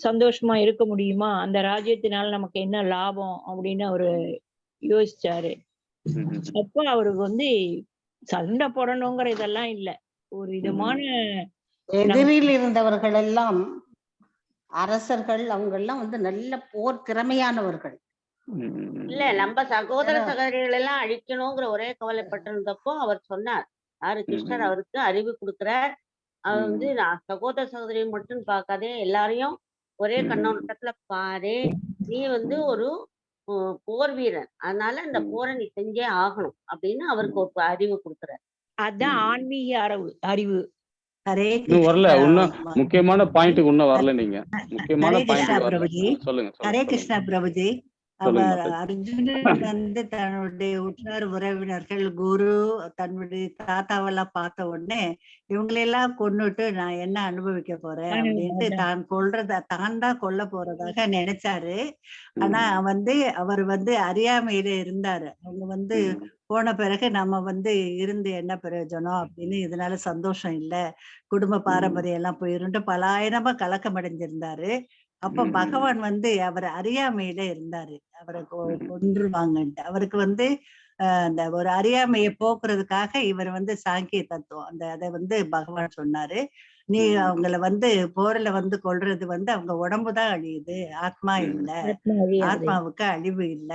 சந்தோஷமா இருக்க முடியுமா, அந்த ராஜ்யத்தினால நமக்கு என்ன லாபம் அப்படின்னு அவரு யோசிச்சாரு. அப்போ அவருக்கு வந்து சண்டை போடணுங்கிற இதெல்லாம் இல்ல. ஒரு விதமான எதிரில் இருந்தவர்கள் எல்லாம் அரசர்கள் அவங்க எல்லாம் வந்து நல்ல போர் திறமையானவர்கள். இல்ல நம்ம சகோதர சகோதரிகள் எல்லாம் அழிக்கணுங்கிற ஒரே கவலைப்பட்டிருந்தப்போ அவர் சொன்னார். யாரு கிருஷ்ணர் அவருக்கு அறிவு கொடுக்கிறார். அவர் வந்து நான் சகோதர சகோதரி மட்டும் பார்க்காதே, எல்லாரையும் ஒரே கண்ணோட்டத்துல பாரு. நீ வந்து ஒரு போர் வீரன், அதனால இந்த போரை நீ செஞ்சே ஆகணும் அப்படின்னு அவருக்கு ஒரு அறிவு கொடுக்கிறார். அதான் ஆன்மீக அறிவு. ஹரே இன்னும் வரல. கிருஷ்ணா இன்னும் முக்கியமான பாயிண்ட்டுக்கு இன்னும் வரல. நீங்க முக்கியமான ஹரே கிருஷ்ணா பாயிண்ட் வரல. பிரபுஜி. சொல்லுங்க ஹரே சொல்லுங்க கிருஷ்ணா பிரபுஜி. சொல்லுங்க அவர் மாதாஜி. அர்ஜுனன் வந்து தன்னுடைய உற்றார் உறவினர்கள் குரு தன்னுடைய தாத்தாவெல்லாம் பார்த்த உடனே இவங்களெல்லாம் கொன்னுட்டு நான் என்ன அனுபவிக்க போறேன் அப்படின்ட்டு தான் தான் கொல்ல போறதாக நினைச்சாரு. ஆனா வந்து அவர் வந்து அறியாமையில இருந்தாரு. அவங்க வந்து போன பிறகு நம்ம வந்து இருந்து என்ன பிரயோஜனம் அப்படின்னு, இதனால சந்தோஷம் இல்ல, குடும்ப பாரம்பரியம் எல்லாம் போயிருந்துட்டு பலாயிரமா கலக்கம் அடைஞ்சிருந்தாரு. அப்ப பகவான் வந்து அவர் அறியாமையில இருந்தாரு. அவரை கொன்றுவாங்கன்ட்டு அவருக்கு வந்து அந்த ஒரு அறியாமையை போக்குறதுக்காக இவர் வந்து சாங்கிய தத்துவம் அதை வந்து பகவான் சொன்னாரு. நீ அவங்கள வந்து போர்ல வந்து கொல்றது வந்து அவங்க உடம்புதான் அழியுது, ஆத்மா இல்ல, ஆத்மாவுக்கு அழிவு இல்ல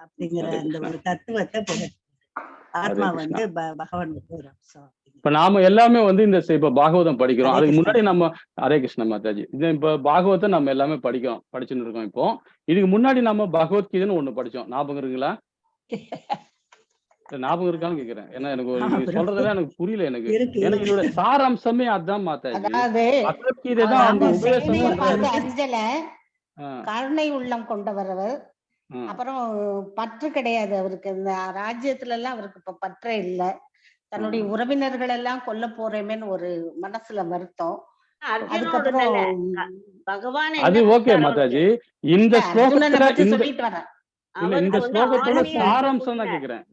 அப்படிங்கிற அந்த ஒரு தத்துவத்தை ஆத்மா வந்து பகவான் ஒரு அம்சம். இப்ப நாம எல்லாமே வந்து இந்த இப்ப பாகவதம் படிக்கிறோம். அதுக்கு முன்னாடி நம்ம ஹரே கிருஷ்ண மாதாஜி, இப்ப பாகவத்தை நம்ம எல்லாமே படிச்சுன்னு இருக்கோம். இப்போ இதுக்கு முன்னாடி நம்ம பகவத்கீதைன்னு ஒண்ணு படிச்சோம். ஞாபகம் இருக்குங்களா? ஞாபகம் இருக்கான்னு கேக்குறேன். ஏன்னா எனக்கு சொல்றதெல்லாம் எனக்கு புரியல. எனக்கு இதோட சாராம்சமே அதான் மாதாஜி. பகவத்கீதை தான் அந்த உபதேசம். அஞ்சல கருணை உள்ளம் கொண்டவர். அப்புறம் பற்று கிடையாது அவருக்கு. இந்த ராஜ்யத்துல எல்லாம் அவருக்கு இப்ப பற்றே இல்லை. தன்னுடைய உறவினர்கள் எல்லாம் கொல்ல போறேமேன்னு ஒரு மனசுல வருத்தம். அது ஓகே மாதாஜி. இந்த ஸ்லோகத்துல இந்த ஸ்லோகத்தோட சாராம்சம் தான் கேக்குறேன்.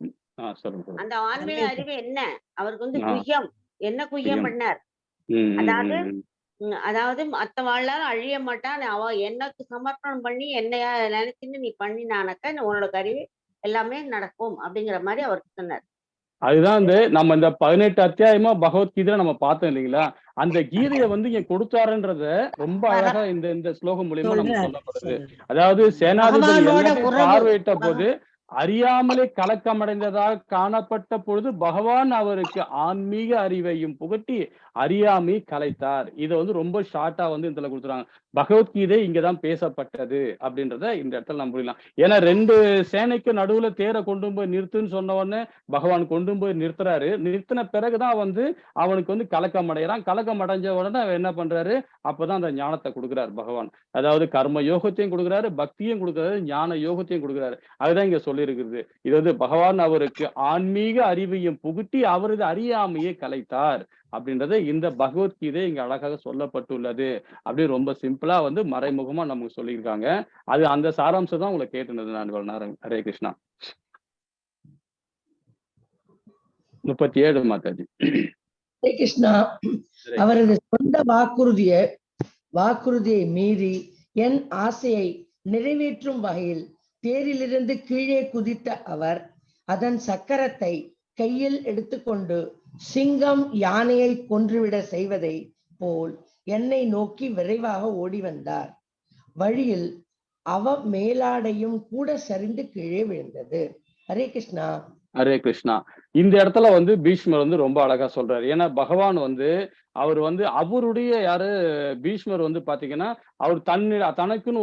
அந்த ஆன்மீக அறிவு என்ன, அவருக்கு வந்து குய்யம் என்ன குய்யம் பண்ணார். அதாவது மத்த வாழ்நாள் அழிய மாட்டான், அவ எனக்கு சமர்ப்பணம் பண்ணி என்னைய நினைச்சுன்னு நீ பண்ணினானக்க உன்னோட கருவி எல்லாமே நடக்கும் அப்படிங்கிற மாதிரி அவருக்கு சொன்னார். அதுதான் வந்து நம்ம இந்த 18 அத்தியாயமா பகவத்கீதை நம்ம பார்த்தோம் இல்லைங்களா? அந்த கீதையை வந்து இங்க கொடுத்தாருன்றத ரொம்ப அழகா இந்த ஸ்லோகம் மூலியமா நமக்கு சொல்லப்படுது. அதாவது சேனாதிபதி பார்வையிட்ட போது அறியாமலே கலக்கமடைந்ததாக காணப்பட்ட பொழுது பகவான் அவருக்கு ஆன்மீக அறிவையும் புகட்டி அறியாமை கலைத்தார். இதை வந்து ரொம்ப ஷார்ட்டா வந்து இதுல கொடுத்துறாங்க. பகவத்கீதை இங்கதான் பேசப்பட்டது அப்படின்றத இந்த இடத்துல நம்ம புரியலாம். ஏன்னா 2 சேனைக்கு நடுவுல தேரை கொண்டு போய் நிறுத்துன்னு சொன்ன உடனே பகவான் கொண்டு போய் நிறுத்துறாரு. நிறுத்தின பிறகுதான் வந்து அவனுக்கு வந்து கலக்கம் அடைகிறான். கலக்கம் அடைஞ்ச உடனே அவன் என்ன பண்றாரு? அப்பதான் அந்த ஞானத்தை கொடுக்குறாரு பகவான். அதாவது கர்ம யோகத்தையும் கொடுக்குறாரு, பக்தியும் கொடுக்குறாரு, ஞான யோகத்தையும் கொடுக்குறாரு. அதுதான் இங்க சொல்லி இருக்குது. இது வந்து பகவான் அவருக்கு ஆன்மீக அறிவையும் புகுட்டி அவரது அறியாமையை கலைத்தார் அப்படின்றத இந்த பகவத்கீதை இங்க அழகாக சொல்லப்பட்டுள்ளது. அப்படி ரொம்ப சிம்பிளா வந்து மறைமுகமா நமக்கு சொல்லியிருக்காங்க. அது அந்த சாராம்சம் தான் உங்களை கேட்டுனது நான் இவ்வளவு நேரம். ஹரே கிருஷ்ணா. 37 மாதாஜி. ஹரே கிருஷ்ணா. அவரது சொந்த வாக்குறுதியை மீறி என் ஆசையை நிறைவேற்றும் வகையில் தேரிலிருந்து கீழே குதித்த அவர் அதன் சக்கரத்தை கையில் எடுத்துக்கொண்டு சிங்கம் யானையை கொன்றுவிட செய்வதை போல் என்னை நோக்கி விரைவாக ஓடி வந்தார். வழியில் மேலாடையும் கூட சரிந்து கீழே விழுந்தது. ஹரே கிருஷ்ணா. ஹரே கிருஷ்ணா. இந்த இடத்துல வந்து பீஷ்மர் வந்து ரொம்ப அழகா சொல்றாரு. ஏன்னா பகவான் வந்து அவர் வந்து அவருடைய பீஷ்மர் வந்து பாத்தீங்கன்னா அவர் தனக்குன்னு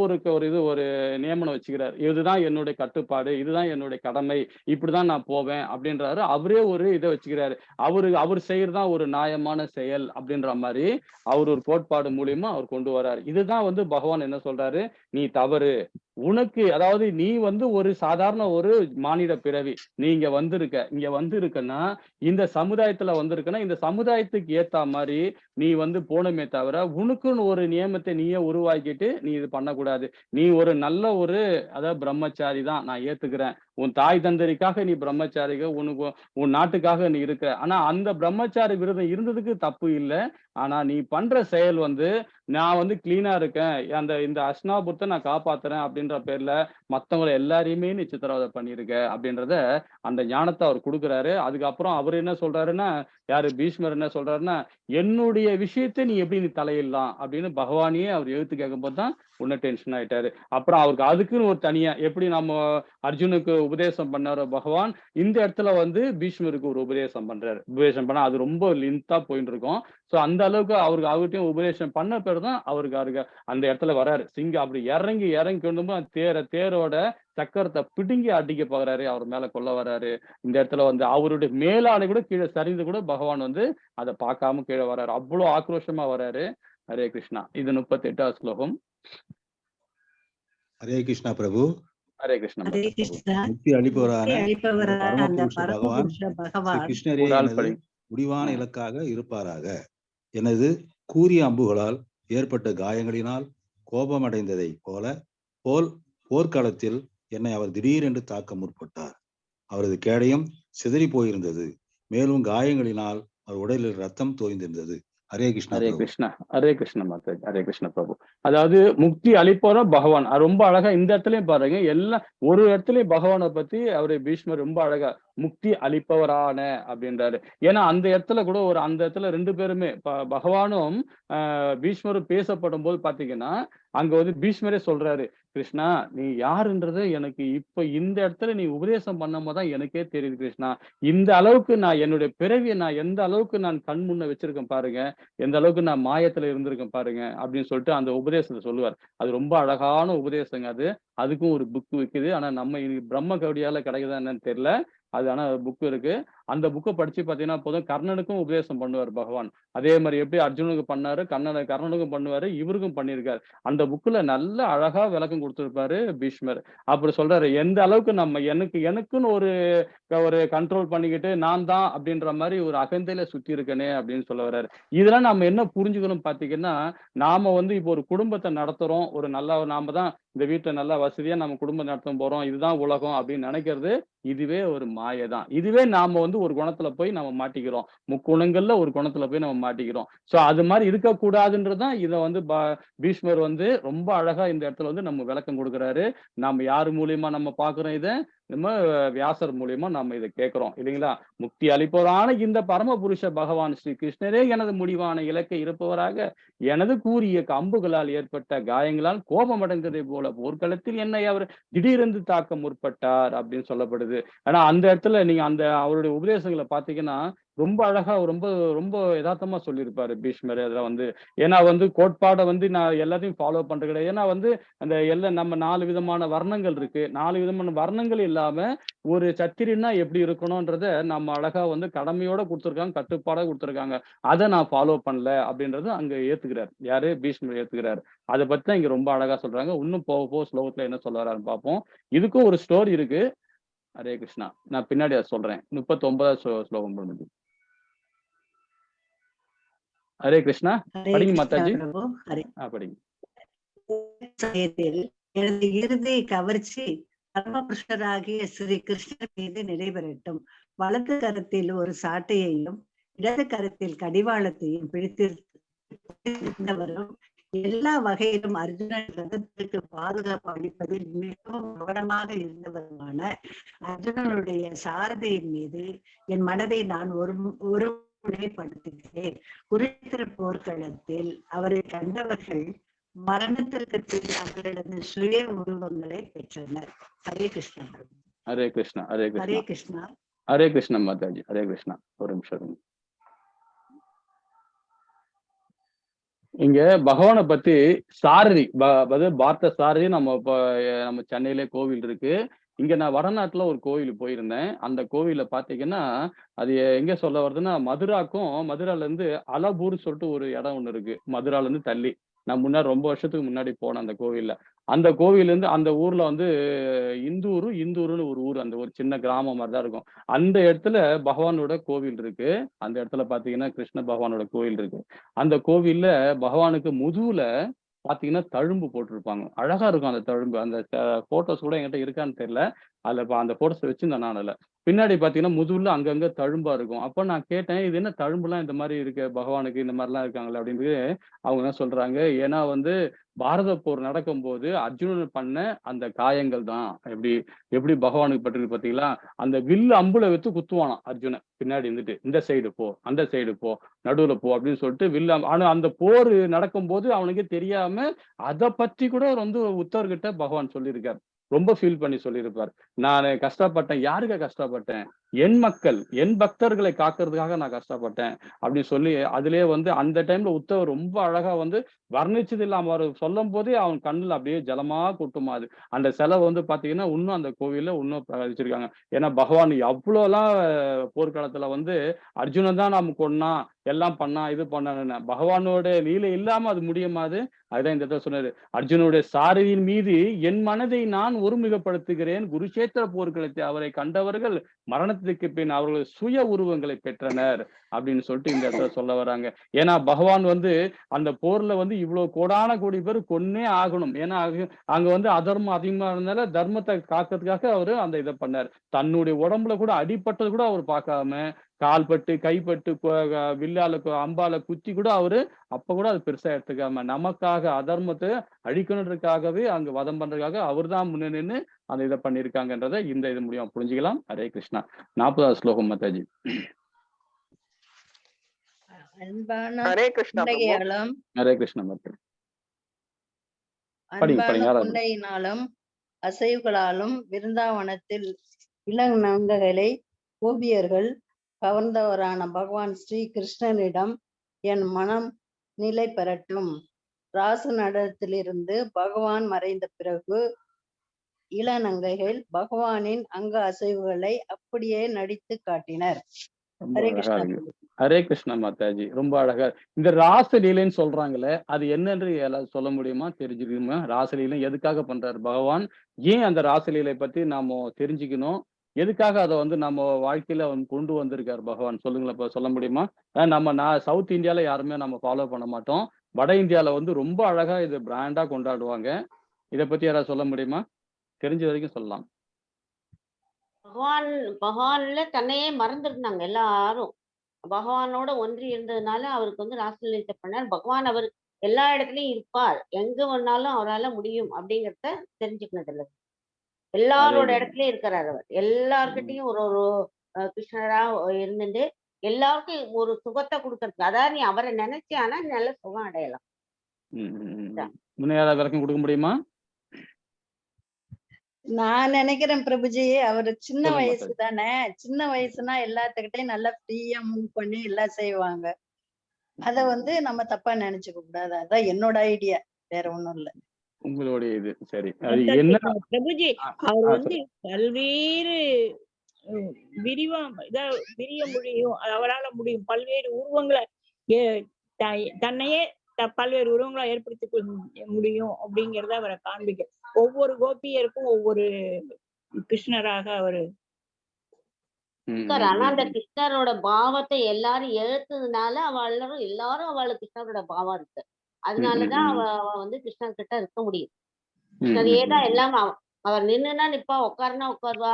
ஒரு நியமனம் வச்சுக்கிறார். இதுதான் என்னுடைய கட்டுப்பாடு, இதுதான் என்னுடைய கடமை, இப்படிதான் நான் போவேன் அப்படின்றாரு. அவரே ஒரு இதை வச்சுக்கிறாரு. அவர் செய்யறதுதான் ஒரு நியாயமான செயல் அப்படின்ற மாதிரி அவர் ஒரு கோட்பாடு மூலியமா அவர் கொண்டு வர்றாரு. இதுதான் வந்து பகவான் என்ன சொல்றாரு? நீ தவறு, உனக்கு அதாவது நீ வந்து ஒரு சாதாரண ஒரு மானிட பிறவி, நீ இங்க வந்திருக்கன்னா இந்த சமுதாயத்துல வந்திருக்கன்னா இந்த சமுதாயத்துக்கு ஏத்த மாதிரி நீ வந்து போனமே தவிர உனக்குன்னு ஒரு நியமத்தை நீயே உருவாக்கிட்டு நீ இது பண்ணக்கூடாது. நீ ஒரு நல்ல அதாவது பிரம்மச்சாரி தான், நான் ஏத்துக்கிறேன். உன் தாய் தந்தரிக்காக நீ பிரம்மச்சாரிக, உனக்கு உன் நாட்டுக்காக நீ இருக்க. ஆனா அந்த பிரம்மச்சாரி விரதம் இருந்ததுக்கு தப்பு இல்லை. ஆனா நீ பண்ற செயல் வந்து நான் வந்து கிளீனா இருக்கேன், இந்த அஸ்னாபுரத்தை நான் காப்பாத்துறேன் அப்படின்ற பேர்ல மத்தவங்களை எல்லாரையுமே நீ சித்திரவதை பண்ணிருக்க அப்படின்றத அந்த ஞானத்தை அவர் கொடுக்குறாரு. அதுக்கப்புறம் அவர் என்ன சொல்றாருன்னா, யாரு பீஷ்மர் என்ன சொல்றாருன்னா, என்னுடைய விஷயத்தை நீ எப்படி நீ தலையிடலாம் அப்படின்னு பகவானையே அவர் எழுத்து கேட்கும்போது தான் உன்ன டென்ஷன் ஆயிட்டாரு. அப்புறம் அவருக்கு அதுக்குன்னு ஒரு தனியா எப்படி நம்ம அர்ஜுனுக்கு உபதேசம் பண்ணாரோ பகவான், இந்த இடத்துல வந்து பீஷ்மருக்கு ஒரு உபதேசம் பண்றாரு. உபதேசம் பண்ணா அது ரொம்ப லென்த்தா போயிட்டு இருக்கும். சோ அந்த அளவுக்கு அவர்கிட்டயும் உபதேசம் பண்ண பிறகு தான் அவருக்கு அந்த இடத்துல வராரு. சிங்கம் அப்படி இறங்கி கொண்டு போய் தேரோட சக்கரத்தை பிடுங்கி அடிக்க போகிறாரு, அவர் மேல கொல்ல வர்றாரு. இந்த இடத்துல வந்து அவருடைய மேலாடை கூட கீழே சரிந்து கூட பகவான் வந்து அதை பார்க்காம கீழே வர்றாரு. அவ்வளவு ஆக்ரோஷமா வர்றாரு. ஹரே கிருஷ்ணா. இது 38வது ஸ்லோகம். ஹரே கிருஷ்ணா பிரபு. ஹரே கிருஷ்ணா. ஹரே கிருஷ்ணா. முக்தி அளிப்பவரான அந்த பரமபுருஷ பகவான் பகவான் கிருஷ்ணரே எனது முடிவான இலக்காக இருப்பாராக. எனது கூரிய அம்புகளால் ஏற்பட்ட காயங்களினால் கோபமடைந்ததை போல் போர்க்களத்தில் என்னை அவர் திடீரென்று தாக்க முற்பட்டார். அவரது கேடயம் சிதறி போயிருந்தது. மேலும் காயங்களினால் அவர் உடலில் ரத்தம் தோய்ந்திருந்தது. ஹரே கிருஷ்ணா. ஹரே கிருஷ்ணா. ஹரே கிருஷ்ண மாதாஜி. ஹரே கிருஷ்ண பிரபு. அதாவது முக்தி அளிப்பவர பகவான் ரொம்ப அழகா இந்த இடத்துலயும் பாருங்க, எல்லாம் ஒரு இடத்துலயும் பகவானை பத்தி அவரு பீஷ்மர் ரொம்ப அழகா முக்தி அளிப்பவரான அப்படின்றாரு. ஏன்னா அந்த இடத்துல கூட அந்த இடத்துல 2 பேருமே பகவானும் பீஷ்மரும் பேசப்படும் போது பாத்தீங்கன்னா, அங்க வந்து பீஷ்மரே சொல்றாரு, கிருஷ்ணா நீ யாருன்றத எனக்கு இப்ப இந்த இடத்துல நீ உபதேசம் பண்ணும்போதுதான் எனக்கே தெரியுது கிருஷ்ணா. இந்த அளவுக்கு நான் என்னுடைய பிறவியை நான் எந்த அளவுக்கு நான் கண் முன்ன வச்சிருக்கேன் பாருங்க, எந்த அளவுக்கு நான் மாயத்துல இருந்திருக்கேன் பாருங்க அப்படின்னு சொல்லிட்டு அந்த உபதேசத்தை சொல்லுவார். அது ரொம்ப அழகான உபதேசங்க. அதுக்கும் ஒரு புக் விக்குது. ஆனா நம்ம பிரம்ம கவடியால கிடைக்குதா என்னன்னு தெரியல. அது ஆனா புக் இருக்கு. அந்த புக்கை படிச்சு பாத்தீங்கன்னா போதும், கர்ணனுக்கும் உபதேசம் பண்ணுவார் பகவான். அதே மாதிரி எப்படி அர்ஜுனுக்கு பண்ணாரு, கர்ணனுக்கும் பண்ணுவாரு, இவருக்கும் பண்ணியிருக்காரு. அந்த புக்ல நல்ல அழகா விளக்கம் கொடுத்திருப்பாரு பீஷ்மர். அப்புறம் சொல்றாரு, எந்த அளவுக்கு நம்ம எனக்குன்னு ஒரு கண்ட்ரோல் பண்ணிக்கிட்டு நான் தான் அப்படின்ற மாதிரி ஒரு அகந்தையில சுத்தி இருக்கனே அப்படின்னு சொல்ல வர்றாரு. இதெல்லாம் நம்ம என்ன புரிஞ்சுக்கணும் பாத்தீங்கன்னா, நாம வந்து இப்போ ஒரு குடும்பத்தை நடத்துறோம், நாம தான் இந்த வீட்டுல நல்லா வசதியா நம்ம குடும்பம் நடத்த போறோம், இதுதான் உலகம் அப்படின்னு நினைக்கிறது இதுவே ஒரு மாயை தான். இதுவே நாம வந்து ஒரு குணத்துல போய் நம்ம மாட்டிக்கிறோம். முக்குணங்கள்ல ஒரு குணத்துல போய் நம்ம மாட்டிக்கிறோம். சோ அது மாதிரி இருக்கக்கூடாதுன்றதுதான் இதை வந்து பீஷ்மர் வந்து ரொம்ப அழகா இந்த இடத்துல வந்து நம்ம விளக்கம் கொடுக்குறாரு. நாம யாரு மூலியமா நம்ம பாக்குறோம், இதை நம்ம வியாசர் மூலியமா நம்ம இதை கேட்கிறோம் இல்லைங்களா. முக்தி அளிப்பவரான இந்த பரமபுருஷ பகவான் ஸ்ரீ கிருஷ்ணரே எனது முடிவான இலக்கை இருப்பவராக எனது கூறிய அம்புகளால் ஏற்பட்ட காயங்களால் கோபமடைந்ததை போல போர்க்களத்தில் என்னை அவர் திடீரென்று தாக்க முற்பட்டார் அப்படின்னு சொல்லப்படுது. ஆனா அந்த இடத்துல நீங்க அவருடைய உபதேசங்களை பாத்தீங்கன்னா ரொம்ப அழகா ரொம்ப ரொம்ப யதார்த்தமா சொல்லியிருப்பாரு பீஷ்மர். அதுல வந்து ஏன்னா வந்து கோட்பாடை வந்து நான் எல்லாத்தையும் ஃபாலோ பண்றது கிடையாது. ஏன்னா வந்து நம்ம 4 விதமான வர்ணங்கள் இருக்கு. 4 விதமான வர்ணங்கள் இல்லாம ஒரு சத்திரின்னா எப்படி இருக்கணும்ன்றத நம்ம அழகா வந்து கடமையோட கொடுத்துருக்காங்க, கட்டுப்பாடா கொடுத்துருக்காங்க. அதை நான் ஃபாலோ பண்ணல அப்படின்றது அங்க ஏத்துக்கிறார். யாரு பீஷ்மர் ஏத்துக்கிறாரு. அதை பத்தி தான் இங்க ரொம்ப அழகா சொல்றாங்க. இன்னும் போக ஸ்லோகத்துல என்ன சொல்ல வர்றாருன்னு பார்ப்போம். இதுக்கும் ஒரு ஸ்டோரி இருக்கு. ஹரே கிருஷ்ணா. நான் பின்னாடி அதை சொல்றேன். 39வது ஸ்லோகம் முடிஞ்சு. ஹரே கிருஷ்ணா. படிங்க மாதாஜி. படிங்க. எனது இறுதி கவர்ச்சி பரமபுருஷராகிய ஸ்ரீ கிருஷ்ணர் மீது நிறைவேறட்டும். வலது கரத்தில் ஒரு சாட்டையையும் இடது கரத்தில் கடிவாளத்தையும் பிடித்திருந்தவரும் எல்லா வகையிலும் அர்ஜுனன் ரதத்திற்கு பாதுகாப்பு அளிப்பதில் மிகவும் கவனமாக இருந்தவருமான அர்ஜுனனுடைய சாரதியின் மீது என் மனதை நான் ஒருமுனைப்படுத்துகிறேன். குருத்திர போர்க்களத்தில் அவரை கண்டவர்கள் மரணத்திற்கு பின் அவர்களது சுய உருவங்களை பெற்றனர். ஹரே கிருஷ்ணா. ஹரே கிருஷ்ணா. ஹரே கிருஷ்ணா. ஹரே கிருஷ்ணா. ஹரே கிருஷ்ணா மாதாஜி. ஹரே கிருஷ்ணா. ஒரு நிமிஷம். இங்க பகவானை பத்தி சாரதி பார்த்த சாரதி நம்ம சென்னையிலே கோவில் இருக்கு. இங்க நான் வடநாட்டுல ஒரு கோவில் போயிருந்தேன். அந்த கோவில பாத்தீங்கன்னா அது எங்க சொல்ல வருதுன்னா, மதுரால இருந்து அலபூர் சொல்லிட்டு ஒரு இடம் ஒண்ணு இருக்கு. மதுரால இருந்து தள்ளி நான் ரொம்ப வருஷத்துக்கு முன்னாடி போனேன் அந்த கோவில்ல. அந்த கோவில்ல இருந்து அந்த ஊர்ல வந்து இந்தூருன்னு ஒரு ஊர், அந்த ஒரு சின்ன கிராமம் மாதிரிதான் இருக்கும். அந்த இடத்துல பகவானோட கோவில் இருக்கு. அந்த இடத்துல பாத்தீங்கன்னா கிருஷ்ண பகவானோட கோவில் இருக்கு. அந்த கோவில்ல பகவானுக்கு முதுகுல பாத்தீங்கன்னா தழும்பு போட்டிருப்பாங்க. அழகா இருக்கும் அந்த தழும்பு. அந்த போட்டோஸ் கூட என்கிட்ட இருக்கான்னு தெரியல. அதுல அந்த போட்டோஸ் வச்சிருந்தேன் நான். அதுல பின்னாடி பாத்தீங்கன்னா முதுகுல அங்கங்க தழும்பா இருக்கும். அப்ப நான் கேட்டேன், இது என்ன தழும்புலாம் இந்த மாதிரி இருக்கு பகவானுக்கு, இந்த மாதிரிலாம் இருக்காங்களே அப்படின்னு. அவங்க என்ன சொல்றாங்க, ஏன்னா வந்து பாரத போர் நடக்கும்போது அர்ஜுனன் பண்ண அந்த காயங்கள் தான். எப்படி எப்படி பகவானுக்கு பட்டிருக்கு பாத்தீங்களா, அந்த வில்லு அம்புல வச்சு குத்துவானாம் அர்ஜுனன் பின்னாடி இருந்துட்டு, இந்த சைடு போ, அந்த சைடு போ, நடுவுல போ அப்படின்னு சொல்லிட்டு ஆனா அந்த போர் நடக்கும்போது அவனுக்கே தெரியாம அத பத்தி கூட வந்து உத்தவர்கிட்ட பகவான் சொல்லியிருக்காரு. ரொம்ப ஃபீல் பண்ணி சொல்லியிருப்பார். நானு கஷ்டப்பட்டேன். யாருக்கா கஷ்டப்பட்டேன்? என் மக்கள், என் பக்தர்களை காக்கிறதுக்காக நான் கஷ்டப்பட்டேன் அப்படின்னு சொல்லி, அதிலேயே வந்து அந்த டைம்ல உத்தவர் ரொம்ப அழகா வந்து வர்ணிச்சது இல்லாம அவரு சொல்லும்போதே அவன் கண்ணுல அப்படியே ஜலமா கொட்டுமா அது. அந்த சிலை வந்து பாத்தீங்கன்னா, இன்னும் அந்த கோவில்ல இன்னும் வச்சிருக்காங்க. ஏன்னா பகவான் எவ்வளோலாம் போர்க்களத்துல வந்து அர்ஜுனன் தான் நாம கொன்னான், எல்லாம் பண்ணான், இது பண்ணான்னு. பகவானோட லீலை இல்லாம அது முடியுமா அது? அதுதான் இந்த இடத்துல சொன்னாரு. அர்ஜுனுடைய சாரதியின் மீது என் மனதை நான் ஒருமுகப்படுத்துகிறேன். குருஷேத்திர போர்க்களத்தை அவரை கண்டவர்கள் மரணத்துக்கு பின் அவர்கள் சுய உருவங்களை பெற்றனர் அப்படின்னு சொல்லிட்டு இந்த இடத்துல சொல்ல வராங்க. ஏன்னா பகவான் வந்து அந்த போர்ல வந்து இவ்வளவு கோடான கோடி பேர் கொன்னே ஆகணும். ஏன்னா அங்க வந்து அதர்மம் அதிகமா இருந்தால தர்மத்தை காக்கிறதுக்காக அவரு அந்த இதை பண்ணார். தன்னுடைய உடம்புல கூட அடிபட்டது கூட அவர் பார்க்காம, கால்பட்டு கைப்பட்டு வில்லால அம்பால குத்தி கூட அவரு அப்ப கூட அது பெருசா எடுத்துக்காம நமக்காக அதர்மத்தை அழிக்கணுன்றதுக்காகவே அங்க வதம் பண்றதுக்காக அவர் தான் முன்ன நின்று அந்த இதை பண்ணியிருக்காங்கன்றத இந்த இது மூலியமா புரிஞ்சுக்கலாம். ஹரே கிருஷ்ணா. 40வது ஸ்லோகம் மாதாஜி. அன்பான ஹரே கிருஷ்ணா பிரபு. புன்னகையாலும் ஹரே கிருஷ்ணா மாதாஜி. அன்பான புன்னையினாலும் அசைவுகளாலும் விருந்தாவனத்தில் இளநங்கைகளை கோபியர்கள் கவர்ந்தவரான பகவான் ஸ்ரீ கிருஷ்ணனிடம் என் மனம் நிலை பெறட்டும். ராச நடனத்திலிருந்து பகவான் மறைந்த பிறகு இளநங்கைகள் பகவானின் அங்க அசைவுகளை அப்படியே நடித்து காட்டினர். ஹரே கிருஷ்ணா. ஹரே கிருஷ்ணா மாதாஜி. ரொம்ப அழகா இந்த ராசலீலைன்னு சொல்றாங்களே, அது என்னன்னு சொல்ல முடியுமா, தெரிஞ்சுக்கணுமா? ராசலீலை எதுக்காக பண்றாரு பகவான்? ஏன் அந்த ராசலீலை பத்தி நாம தெரிஞ்சுக்கணும்? எதுக்காக அதை வந்து நம்ம வாழ்க்கையில கொண்டு வந்திருக்காரு பகவான்? சொல்லுங்களேன், இப்ப சொல்ல முடியுமா? நான் சவுத் இந்தியால யாருமே நம்ம ஃபாலோ பண்ண மாட்டோம். வட இந்தியால வந்து ரொம்ப அழகா இது பிராண்டா கொண்டாடுவாங்க. இதை பத்தி யாராவது சொல்ல முடியுமா? தெரிஞ்ச வரைக்கும் சொல்லலாம். பகவான்ல தன்னையே மறந்துருந்தாங்க எல்லாரும். பகவானோட ஒன்றி இருந்ததுனால அவருக்கு வந்து ராசலீலை பண்ணார். பகவான் அவர் எல்லா இடத்துலயும் இருப்பார், எங்க வேணாலும் அவரால முடியும் அப்படிங்கிறத தெரிஞ்சுக்கணும். எல்லாரோட இடத்துலயும் இருக்கிறார் அவர். எல்லார்கிட்டையும் ஒரு ஒரு கிருஷ்ணரா இருந்துட்டு எல்லாருக்கும் ஒரு சுகத்தை கொடுக்கறதுக்கு. அதாவது நீ அவரை நினைச்சானா நல்ல சுகம் அடையலாம். விளக்கம் கொடுக்க முடியுமா? நான் நினைக்கிறேன் பிரபுஜி, அவரு சின்ன வயசு தானே. சின்ன வயசுனா எல்லாத்துக்கிட்டையும் நல்லா ஃப்ரீயா மூவ் பண்ணி எல்லாம் செய்வாங்க. அத வந்து நம்ம தப்பா நினைச்சுக்க கூடாது. அதான் என்னோட ஐடியா, வேற ஒண்ணும் இல்ல. உங்களுடைய இது சரி. பிரபுஜி அவர் வந்து பல்வேறு விரிய முடியும், அவரால் முடியும். பல்வேறு உருவங்களை தன்னையே பல்வேறு உருவங்களை ஏற்படுத்தி முடியும் அப்படிங்கறத அவரை காண்பிக்க. ஒவ்வொரு கோபியருக்கும் ஒவ்வொரு கிருஷ்ணராக அவரு. ஆனா அந்த கிருஷ்ணரோட பாவத்தை எல்லாரும் எழுத்ததுனால எல்லாரும் அவளுக்கு கிருஷ்ணரோட பாவம் இருக்கு. அதனாலதான் அவ வந்து கிருஷ்ணன் கிட்ட இருக்க முடியும். கிருஷ்ணரையே தான் எல்லாம். அவர் நின்னுனா நிப்பா, உட்காருனா உட்காருவா,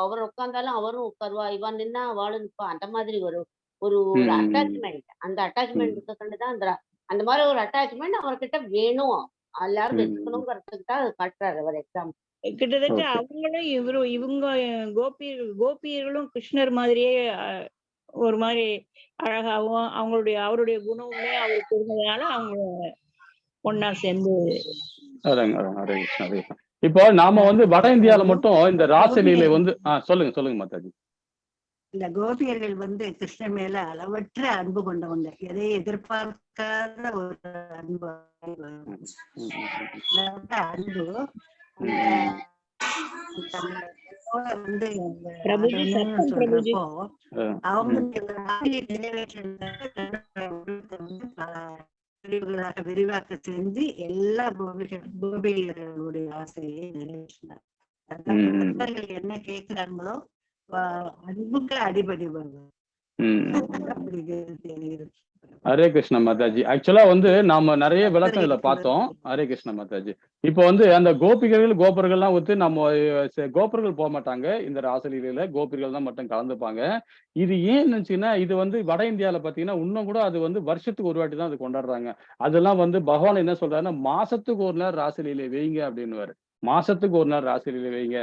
அவர் உட்கார்ந்தாலும் அவரும் உட்காருவா, இவன் நின்னா அவளும் நிப்பா. அந்த மாதிரி ஒரு ஒரு அட்டாச்மெண்ட். அந்த அட்டாச்மெண்ட் இருக்கதான் அந்த மாதிரி ஒரு அட்டாச்மெண்ட் அவர்கிட்ட வேணும், எல்லாரும் வச்சுக்கணுங்கிறதுக்கு தான் காட்டுறாரு அவர் எக்ஸாம்பிள். கிட்டத்தட்ட அவங்களும் இவங்க கோபியர்களும் கிருஷ்ணர் மாதிரியே ஒரு மாதிரி அழகாவும் அவருடைய குணமுமே அவருக்கு இருந்ததுனால அவங்க ஒன்னா சேர்ந்து. இப்போ நாம வந்து வட இந்தியால மட்டும் இந்த ராசலீலை வந்து சொல்லுங்க மாதாஜி. இந்த கோபியர்கள் வந்து கிருஷ்ணன் மேல அளவற்ற அன்பு கொண்டவங்க. எதை எதிர்பார்க்காத ஒரு அன்பு. அன்பு வந்து சொல்றப்போ அவங்க நிறைவேற்ற விரிவாக்க செஞ்சு எல்லா கோபிகளுடைய ஆசையை நிறைவேற்றினார். என்ன கேட்கிறாங்களோ அன்புக்கு அடிபடி வருவாங்க. அப்படி தெரியுது. ஹரே கிருஷ்ண மாதாஜி. ஆக்சுவலா வந்து நாம நிறைய விளக்கம் இதுல பார்த்தோம். ஹரே கிருஷ்ண மாதாஜி. இப்போ வந்து அந்த கோபிகைகள் கோபர்கள்லாம் வந்து நம்ம கோபர்கள் போக மாட்டாங்க இந்த ராசலீலையில, கோபிகள் தான் மட்டும் கலந்துப்பாங்க. இது ஏன் இருந்துச்சுன்னா இது வந்து வட இந்தியால பாத்தீங்கன்னா இன்னும் கூட அது வந்து வருஷத்துக்கு ஒரு வாட்டி தான் அது கொண்டாடுறாங்க. அதெல்லாம் வந்து பகவான் என்ன சொல்றாருன்னா மாசத்துக்கு ஒரு நாள் ராசலீலை வைங்க அப்படின்னுவாரு. மாசத்துக்கு ஒரு நாள் ராசலீலை வைங்க.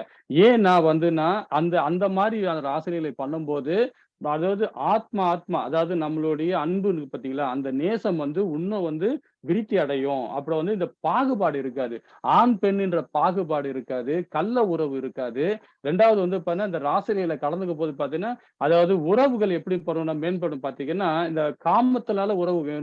ஏன்னா வந்துன்னா அந்த அந்த மாதிரி அந்த ராசலீலை பண்ணும்போது அதாவது ஆத்மா அதாவது நம்மளுடைய அன்பு இருக்கு பாத்தீங்களா, அந்த நேசம் வந்து இன்னும் வந்து விருத்தி அடையும். அப்புறம் வந்து இந்த பாகுபாடு இருக்காது. ஆண் பெண்ணுன்ற பாகுபாடு இருக்காது. கள்ள உறவு இருக்காது. 2வது வந்து பாத்தீங்கன்னா இந்த ராசலீலையில கலந்துக்க போது பாத்தீங்கன்னா, அதாவது உறவுகள் எப்படி மேம்படும் பாத்தீங்கன்னா, இந்த காமத்தினால உறவு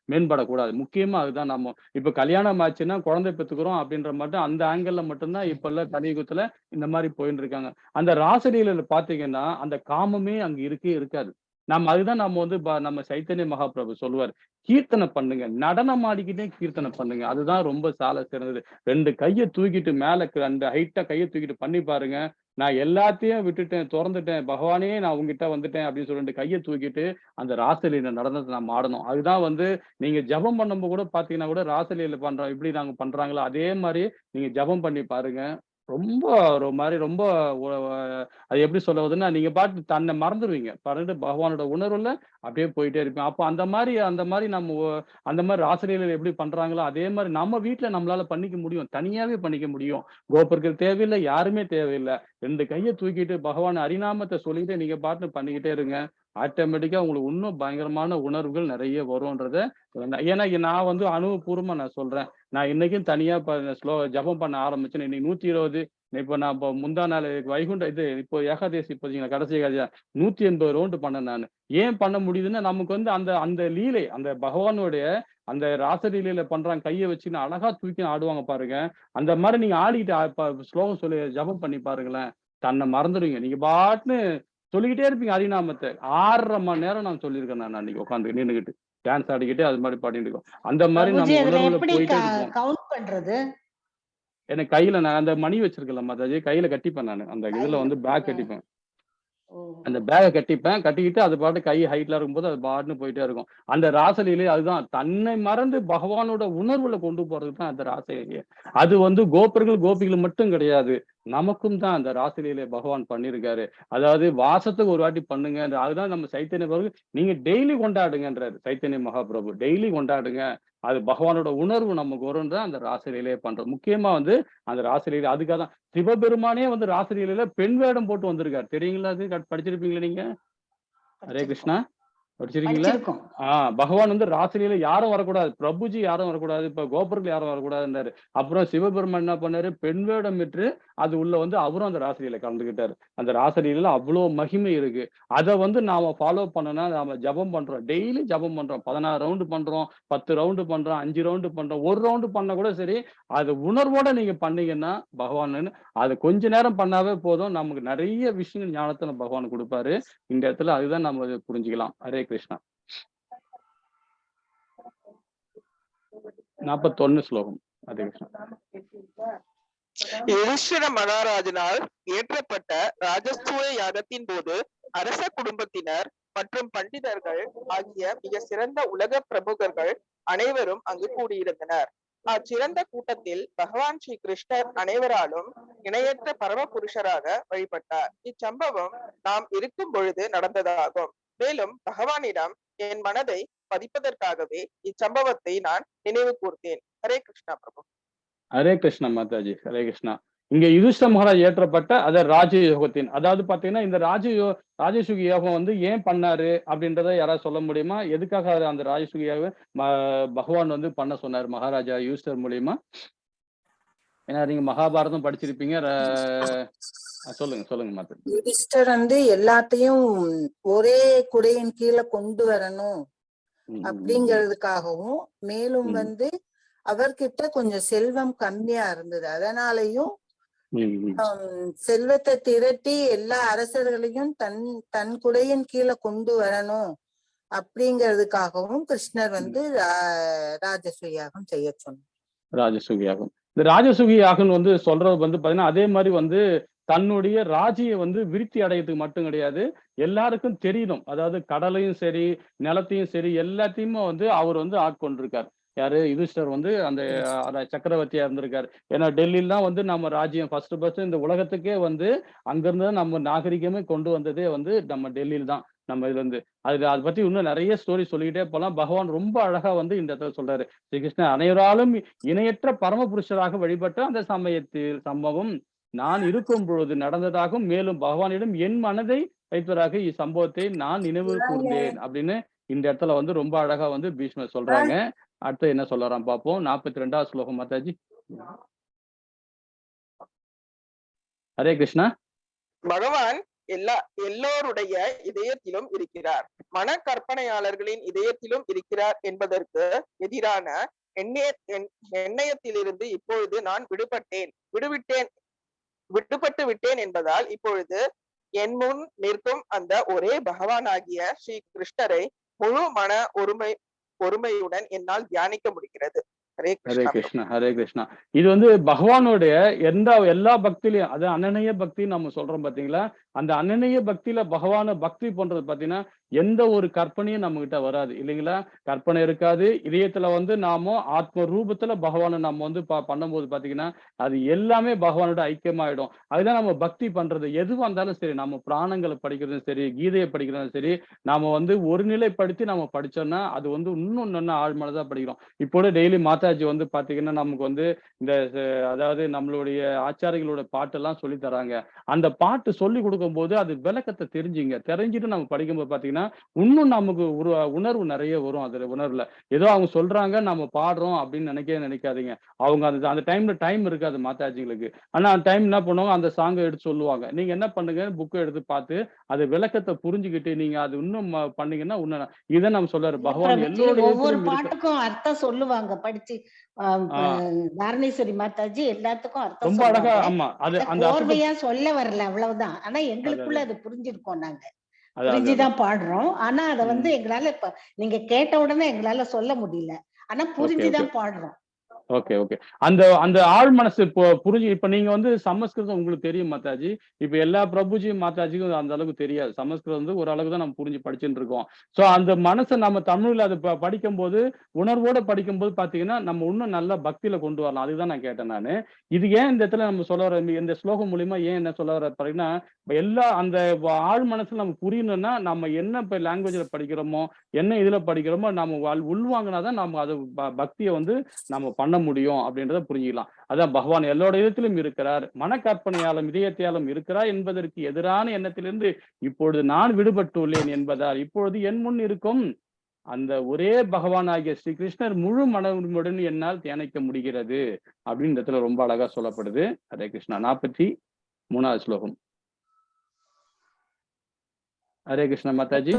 மேம்படக்கூடாது. முக்கியமா அதுதான் நம்ம இப்ப கல்யாணம் ஆச்சுன்னா குழந்தை பெத்துக்கிறோம் அப்படின்ற மட்டும் அந்த ஆங்கிள் மட்டும் தான் இப்ப உள்ள கலியுகத்துல இந்த மாதிரி போயிட்டு இருக்காங்க. அந்த ராசலீலையில பாத்தீங்கன்னா அந்த காமமே அங்க இருக்காது. அதுதான் நம்ம வந்து நம்ம சைத்தன்ய மகாபிரபு சொல்லுவார். கீர்த்தனை பண்ணுங்க. நடனம் ஆடிக்கிட்டே கீர்த்தனை பண்ணுங்க. அதுதான் ரொம்ப சால சிறந்தது. 2 கைய தூக்கிட்டு மேல அந்த ஹைட்டா கைய தூக்கிட்டு பண்ணி பாருங்க. நான் எல்லாத்தையும் விட்டுட்டேன், தொறந்துட்டேன். பகவானே நான் உங்ககிட்ட வந்துட்டேன் அப்படின்னு சொல்லி 2 கைய தூக்கிட்டு அந்த ராசலீலை நடனத்தை நம்ம ஆடணும். அதுதான் வந்து நீங்க ஜெபம் பண்ணும்போது கூட பாத்தீங்கன்னா கூட ராசலீலை பண்றோம். எப்படி நாங்க பண்றாங்களோ அதே மாதிரி நீங்க ஜெபம் பண்ணி பாருங்க. ரொம்ப ஒரு மாரி ரொம்ப ஒ ஒ அது எப்படி சொல்லுவதுன்னா, நீங்க பாட்டு தன்னை மறந்துருவீங்க. மறந்துட்டு பகவானோட உணர்வுல அப்படியே போயிட்டே இருப்பீங்க. அப்போ அந்த மாரி நம்ம அந்த மாரி ராசலீலையில எப்படி பண்றாங்களோ, அதே மாரி நம்ம வீட்ல நம்மளால பண்ணிக்க முடியும். தனியாவே பண்ணிக்க முடியும். கோபுரங்கள் தேவையில்ல, யாருமே தேவையில்ல. 2 கைய தூக்கிட்டு பகவான் ஹரிநாமத்த சொல்லிட்டு நீங்க பாட்டுன்னு பண்ணிக்கிட்டே இருங்க. ஆட்டோமேட்டிக்கா உங்களுக்கு இன்னும் பயங்கரமான உணர்வுகள் நெறைய வரும்ன்றத ஏன்னா நான் வந்து அனுபவபூர்வமா நான் சொல்றேன். நான் இன்னைக்கும் தனியா ஜெபம் பண்ண ஆரம்பிச்சேன். இன்னைக்கு 120 இப்ப நான் இப்போ முந்தா நாள் வைகுண்ட இது இப்போ ஏகாதசி இப்போதைக்கு கடைசி ஏகாதசி 180 ரவுண்டு பண்ணேன் நானு. ஏன் பண்ண முடியுதுன்னா, நமக்கு வந்து அந்த அந்த லீலை, அந்த பகவானுடைய அந்த ராசலீலையில பண்றாங்க. கைய வச்சுன்னு அழகா தூக்கி ஆடுவாங்க பாருங்க. அந்த மாரி நீங்க ஆடிக்கிட்டு ஸ்லோகம் சொல்லி ஜெபம் பண்ணி பாருங்களேன். தன்னை மறந்துடுவீங்க. நீங்க பாட்டுன்னு சொல்லிக்கிட்டே இருப்பீங்க ஹரிநாமத்த. 6:30 மணி நேரம் நான் சொல்லியிருக்கேன் நான் அன்னைக்கு உட்காந்து நின்னுகிட்டு. டான்ஸ் ஆடிக்கிட்டு அது மாதிரி பாடிட்டு இருக்கோம். அந்த மாதிரி பிரபுஜி நம்ம அதுல உணர்வுல எப்படி போயிட்டே இருப்போம். கவுண்ட் பண்றது? எனக்கு கையில நான் அந்த மணி வச்சிருக்கேன்ல மாதாஜி, கையில கட்டிப்பேன் நானு. அந்த இதுல வந்து பேக் கட்டிப்பேன். அந்த பேக கட்டிப்பேன். கட்டிக்கிட்டு அது பாட்டு கை ஹைட்ல இருக்கும்போது அது பாட்டுன்னு போயிட்டே இருக்கும். அந்த ராசலீலை அதுதான். தன்னை மறந்து பகவானோட உணர்வுல கொண்டு போறதுக்கு தான் அந்த ராசலீலை. அது வந்து கோபிகள் மட்டும் கிடையாது. நமக்கும் தான் அந்த ராசலீலை பகவான் பண்ணியிருக்காரு. அதாவது வாசத்துக்கு ஒரு வாட்டி பண்ணுங்க. அதுதான் நம்ம சைத்தன்ய பிரபு நீங்க டெய்லி கொண்டாடுங்கன்றாரு சைத்தன்ய மகாபிரபு. டெய்லி கொண்டாடுங்க. அது பகவானோட உணர்வு நமக்கு வரும் தான் அந்த ராசலீலையை பண்றோம். முக்கியமா வந்து அந்த ராசலீலை அதுக்காக தான் சிவபெருமானே வந்து ராசலீலையில பெண் வேடம் போட்டு வந்திருக்காரு. தெரியுங்களா? அது படிச்சிருப்பீங்களா நீங்க? ஹரே கிருஷ்ணா. படிச்சிருக்கீங்களா? பகவான் வந்து ராசலீலையில யாரும் வரக்கூடாது. பிரபுஜி யாரும் வரக்கூடாது. இப்ப கோபுரங்கள் யாரும் வரக்கூடாதுன்றாரு. அப்புறம் சிவபெருமான் என்ன பண்ணாரு? பெண் வேடம் விட்டு அது உள்ள வந்து அவரும் அந்த ராசலீலையில கலந்துக்கிட்டாரு. அந்த ராசலீலையில அவ்வளவு மகிமை இருக்கு. அத வந்து நாம ஃபாலோ பண்ணனா நாம ஜெபம் பண்றோம். டெய்லி ஜெபம் பண்றோம். 16 ரவுண்டு பண்றோம், 10 ரவுண்டு பண்றோம், 5 ரவுண்டு பண்றோம். 1 ரவுண்டு பண்ணா கூட சரி, அது உணர்வோட நீங்க பண்ணீங்கன்னா பகவான் அது கொஞ்ச நேரம் பண்ணாவே போதும். நமக்கு நிறைய விஷயங்கள் ஞானத்தை பகவான் கொடுப்பாரு. இந்த இடத்துல அதுதான் நம்ம புரிஞ்சுக்கலாம். ஹரே கிருஷ்ணா. 41 ஸ்லோகம். ஹரே கிருஷ்ணா. யுதிஷ்டிர மகாராஜனால் இயற்றப்பட்ட ராஜசூய யாகத்தின் போது அரச குடும்பத்தினர் மற்றும் பண்டிதர்கள் ஆகிய மிக சிறந்த உலக பிரமுகர்கள் அனைவரும் அங்கு கூடியிருந்தனர். அச்சிறந்த கூட்டத்தில் பகவான் ஸ்ரீ கிருஷ்ணர் அனைவராலும் இணையற்ற பரம புருஷராக வழிபட்டார். இச்சம்பவம் நாம் இருக்கும் பொழுது நடந்ததாகும். மேலும் பகவானிடம் என் மனதை பதிப்பதற்காகவே இச்சம்பவத்தை நான் நினைவு கூர்த்தேன். ஹரே கிருஷ்ணா பிரபு. ஹரே கிருஷ்ணா மாதாஜி. ஹரே கிருஷ்ணா. இங்க யுதிஷ்ட மகாராஜ் ஏற்றப்பட்ட அத ராஜயோகத்தின் அதாவது பாத்தீங்கன்னா இந்த ராஜசுகி யோகம் வந்து ஏன் பண்ணாரு அப்படின்றத யாராவது சொல்ல முடியுமா? எதுக்காக அந்த ராஜசுகி யோகம் பகவான் வந்து பண்ண சொன்னார் மகாராஜா யுதிஷ்டர் மூலியமா? ஏன்னா நீங்க மகாபாரதம் படிச்சிருப்பீங்க. சொல்லுங்க மாதாஜி. யுதிஷ்டர் வந்து எல்லாத்தையும் ஒரே குடையின் கீழே கொண்டு வரணும் அப்படிங்கிறதுக்காகவும், மேலும் வந்து அவர்கிட்ட கொஞ்சம் செல்வம் கம்மியா இருந்தது. அதனாலையும் செல்வத்தை திரட்டி எல்லா அரசர்களையும் தன் குடையின் கீழே கொண்டு வரணும் அப்படிங்கிறதுக்காகவும் கிருஷ்ணர் வந்து ராஜசூயாகம் செய்ய சொன்னார். ராஜசூயாகம். இந்த ராஜசூகி யாகம் வந்து சொல்றது வந்து பாத்தீங்கன்னா அதே மாதிரி வந்து தன்னுடைய ராஜியை வந்து விருத்தி அடையறதுக்கு மட்டும் கிடையாது, எல்லாருக்கும் தெரியணும். அதாவது கடலையும் சரி, நிலத்தையும் சரி, எல்லாத்தையுமே வந்து அவர் வந்து ஆட்கொண்டிருக்கார். யாரு? யுதிஷ்டர் வந்து அந்த சக்கரவர்த்தியா இருந்திருக்காரு. ஏன்னா டெல்லியில தான் வந்து நம்ம ராஜ்யம் ஃபர்ஸ்ட் இந்த உலகத்துக்கே வந்து அங்கிருந்து நம்ம நாகரிகமே கொண்டு வந்ததே வந்து நம்ம டெல்லியில தான். நம்ம இதுல இருந்து அதை பத்தி இன்னும் நிறைய ஸ்டோரி சொல்லிக்கிட்டே போலாம். பகவான் ரொம்ப அழகா வந்து இந்த இடத்துல சொல்றாரு. ஸ்ரீகிருஷ்ணன் அனைவராலும் இணையற்ற பரமபுருஷராக வழிபட்ட அந்த சமயத்தில் சம்பவம் நான் இருக்கும் பொழுது நடந்ததாகவும், மேலும் பகவானிடம் என் மனதை வைப்பதாக இச்சம்பவத்தை நான் நினைவு கூர்ந்தேன் அப்படின்னு இந்த இடத்துல வந்து ரொம்ப அழகா வந்து பீஷ்மர் சொல்றாங்க. அடுத்து என்ன சொல்லறான் பார்ப்போம். 42வது ஸ்லோகம் மாதாஜி. ஹரே கிருஷ்ணா. பகவான் எல்லோருடைய இதயத்திலும் இருக்கிறார், மன கற்பனையாளர்களின் இதயத்திலும் இருக்கிறார் என்பதற்கு எதிரான எண்ணயத்திலிருந்து இப்பொழுது நான் விடுபட்டு விட்டேன் என்பதால் இப்பொழுது என் முன் நிற்கும் அந்த ஒரே பகவானாகிய ஸ்ரீ கிருஷ்ணரை முழு மன ஒருமையுடன் என்னால் தியானிக்க முடிகிறது. ஹரே கிருஷ்ணா. ஹரே கிருஷ்ணா. இது வந்து பகவானுடைய எல்லா பக்தியிலையும், அது அனநேய பக்தி நம்ம சொல்றோம் பாத்தீங்களா, அந்த அனநேய பக்தியில பகவான பக்தி பண்றது பாத்தீங்கன்னா எந்த ஒரு கற்பனையும் நம்ம கிட்ட வராது இல்லைங்களா. கற்பனை இருக்காது. இதயத்துல வந்து நாம ஆத்ம ரூபத்துல பகவானை நம்ம வந்து பண்ணும்போது பாத்தீங்கன்னா அது எல்லாமே பகவானோட ஐக்கியமாயிடும். அதுதான் நம்ம பக்தி பண்றது. எதுவா இருந்தாலும் சரி, நம்ம பிராணங்களை படிக்கிறதும் சரி, கீதையை படிக்கிறதும் சரி, நாம வந்து ஒரு நிலைப்படுத்தி நம்ம படிச்சோம்னா அது வந்து இன்னும் ஆழ்மனதா படிக்கிறோம். இப்போ டெய்லி மாதாஜி வந்து பாத்தீங்கன்னா நமக்கு வந்து இந்த அதாவது நம்மளுடைய ஆச்சாரிகளோட பாட்டெல்லாம் சொல்லி தராங்க. அந்த பாட்டு சொல்லி கொடுக்கும் போது அது விளக்கத்தை தெரிஞ்சுட்டு நம்ம படிக்கும்போது பாத்தீங்கன்னா இன்னும் நமக்கு ஒரு உணர்வு நிறைய வரும். அதுல உணர்வுல ஏதோ அவங்க சொல்றாங்க நம்ம பாடுறோம் அப்படின்னு நினைக்காதீங்க. அவங்க அந்த டைம்ல டைம் இருக்காது மாதாஜிங்களுக்கு. ஆனா அந்த டைம் என்ன பண்ணுவாங்க, அந்த சாங்கை எடுத்து சொல்லுவாங்க. நீங்க என்ன பண்ணுங்க, புக்கை எடுத்து பார்த்து அது விளக்கத்தை புரிஞ்சுக்கிட்டு நீங்க அது இன்னும் பண்ணீங்கன்னா இன்னும் இதை நம்ம சொல்றாரு. பகவான் ஒவ்வொரு பாட்டுக்கும் அர்த்தம் சொல்லுவாங்க படிச்சு. தாரணேஸ்வரி மாதாஜி எல்லாத்துக்கும் அர்த்தம் ரொம்ப அழகா. ஆமா, அது அந்த கோர்வையா சொல்ல வரல, அவ்வளவுதான். ஆனா எங்களுக்குள்ள அது புரிஞ்சிருக்கோம். நாங்க புரிஞ்சுதான் பாடுறோம். ஆனா அத வந்து எங்களால இப்ப நீங்க கேட்ட உடனே எங்களால சொல்ல முடியல. ஆனா புரிஞ்சுதான் பாடுறோம். Okay okay. அந்த அந்த ஆழ் மனசு புரிஞ்சு. இப்ப நீங்க வந்து சமஸ்கிருதம் உங்களுக்கு தெரியும் மாதாஜி. இப்ப எல்லா பிரபுஜியும் மாதாஜிக்கும் அந்த அளவுக்கு தெரியாது. சமஸ்கிருதம் வந்து ஒரு அளவுக்கு தான் நம்ம புரிஞ்சு படிச்சுட்டு இருக்கோம். சோ அந்த மனசை நம்ம தமிழ்ல அது படிக்கும் போது, உணர்வோட படிக்கும் போது பாத்தீங்கன்னா நம்ம இன்னும் நல்லா பக்தியில கொண்டு வரலாம். அதுதான் நான் கேட்டேன் நானு. இது ஏன் இந்த இடத்துல நம்ம சொல்ல வர, இந்த ஸ்லோகம் மூலியமா ஏன் என்ன சொல்ல வர பாத்தீங்கன்னா, எல்லா அந்த ஆழ் மனசுல நம்ம புரியணும்னா நம்ம என்ன இப்ப லாங்குவேஜ்ல படிக்கிறோமோ, என்ன இதுல படிக்கிறோமோ நம்ம உள்வாங்கினாதான் நம்ம அது பக்தியை வந்து நம்ம பண்ண முடியும் அப்படின்றத புரிஞ்சுக்கலாம். அதான் பகவான் எல்லோட இதயத்திலும் இருக்கிறார், மனக்கற்பனையாலும் இதயத்தையாலும் இருக்கிறார் என்பதற்கு எதிரான எண்ணத்திலிருந்து இப்பொழுது நான் விடுபட்டுள்ளேன் என்பதால் இப்பொழுது என் முன் இருக்கும் அந்த ஒரே பகவான் ஆகிய ஸ்ரீ கிருஷ்ணர் முழு மனமுடன் என்னால் தியானிக்க முடிகிறது அப்படின்னு இந்த இடத்துல ரொம்ப அழகா சொல்லப்படுது. ஹரே கிருஷ்ணா. 43வது ஸ்லோகம். ஹரே கிருஷ்ணா மாதாஜி.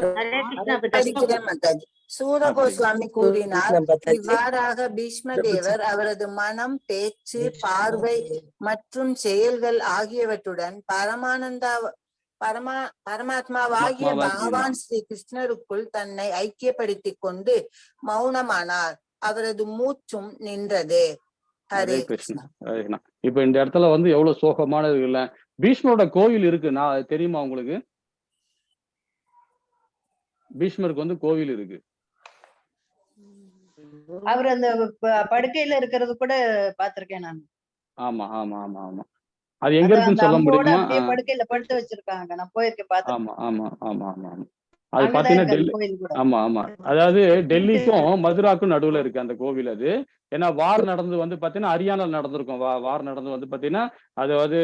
சூர கோஸ்வாமி கூறினார், இவ்வாறாக பீஷ்ம தேவர் அவரது மனம், பேச்சு, பார்வை மற்றும் செயல்கள் ஆகியவற்றுடன் பரமாத்மாவாகிய பகவான் ஸ்ரீ கிருஷ்ணருக்குள் தன்னை ஐக்கியப்படுத்திக் கொண்டு மௌனமானார். அவரது மூச்சும் நின்றது. ஹரே கிருஷ்ணா. இப்ப இந்த இடத்துல வந்து எவ்வளவு சோகமானது இல்ல. பீஷ்மரோட கோவில் இருக்கு, நான் தெரியுமா உங்களுக்கு? பீஷ்மருக்கு வந்து கோவில் இருக்கு. அவர் அந்த படுக்கையில இருக்கிறது கூட பாத்திருக்கேன் நான். ஆமா ஆமா ஆமா ஆமா. அது எங்க இருக்குன்னு சொல்ல முடியுமா? படுக்கையில படுத்து வச்சிருக்காங்க, நான் போயிருக்கேன் பாத்தேன். ஆமா ஆமா ஆமா ஆமா ஆமா. அது பாத்தீங்கன்னா டெல்லி. ஆமா ஆமா. அதாவது டெல்லிக்கும் மதுராக்கும் நடுவுல இருக்கு அந்த கோவில். அது ஏன்னா வார் நடந்து வந்து பாத்தீங்கன்னா ஹரியானால நடந்திருக்கும். வார் நடந்து வந்து பாத்தீங்கன்னா அது வந்து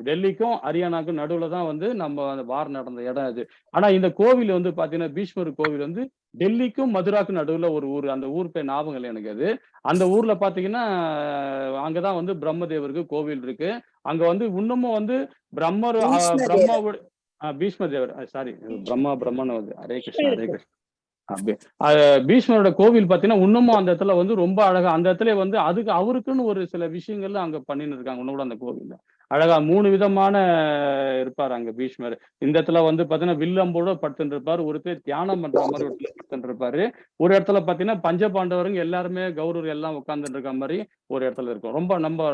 டெல்லிக்கும் ஹரியானாக்கும் நடுவுல தான் வந்து நம்ம அந்த வார் நடந்த இடம் அது. ஆனா இந்த கோவில் வந்து பாத்தீங்கன்னா பீஷ்மர் கோவில் வந்து டெல்லிக்கும் மதுராக்கும் நடுவுல ஒரு ஊர். அந்த ஊர் பேர் ஞாபகம் இல்லை எனக்கு. அது அந்த ஊர்ல பாத்தீங்கன்னா அங்கதான் வந்து பிரம்மதேவருக்கு கோவில் இருக்கு. அங்க வந்து இன்னமும் வந்து பிரம்மாவோட பீஷ்ம தேவர், சாரி பிரம்மன் வந்து. ஹரே கிருஷ்ணா. ஹரே கிருஷ்ணா. பீஷ்மரோட கோவில் பாத்தீங்கன்னா இன்னமும் அந்த இடத்துல வந்து ரொம்ப அழகா அந்த இடத்துல வந்து அதுக்கு அவருக்குன்னு ஒரு சில விஷயங்கள்ல அங்க பண்ணின்னு இருக்காங்க இன்னும் கூட அந்த கோவில்ல. அழகா 3 விதமான இருப்பாரு அங்க பீஷ்மர். இந்த இடத்துல வந்து பாத்தீங்கன்னா வில்லம்போட படுத்துட்டு இருப்பாரு. ஒருத்தர் தியானம் பண்ற மாதிரி ஒரு இடத்துல படுத்துட்டு இருப்பாரு. ஒரு இடத்துல பாத்தீங்கன்னா பஞ்ச பாண்டவருங்க எல்லாருமே கௌரவர் எல்லாம் உட்கார்ந்துட்டு இருக்க மாதிரி ஒரு இடத்துல இருக்கும்.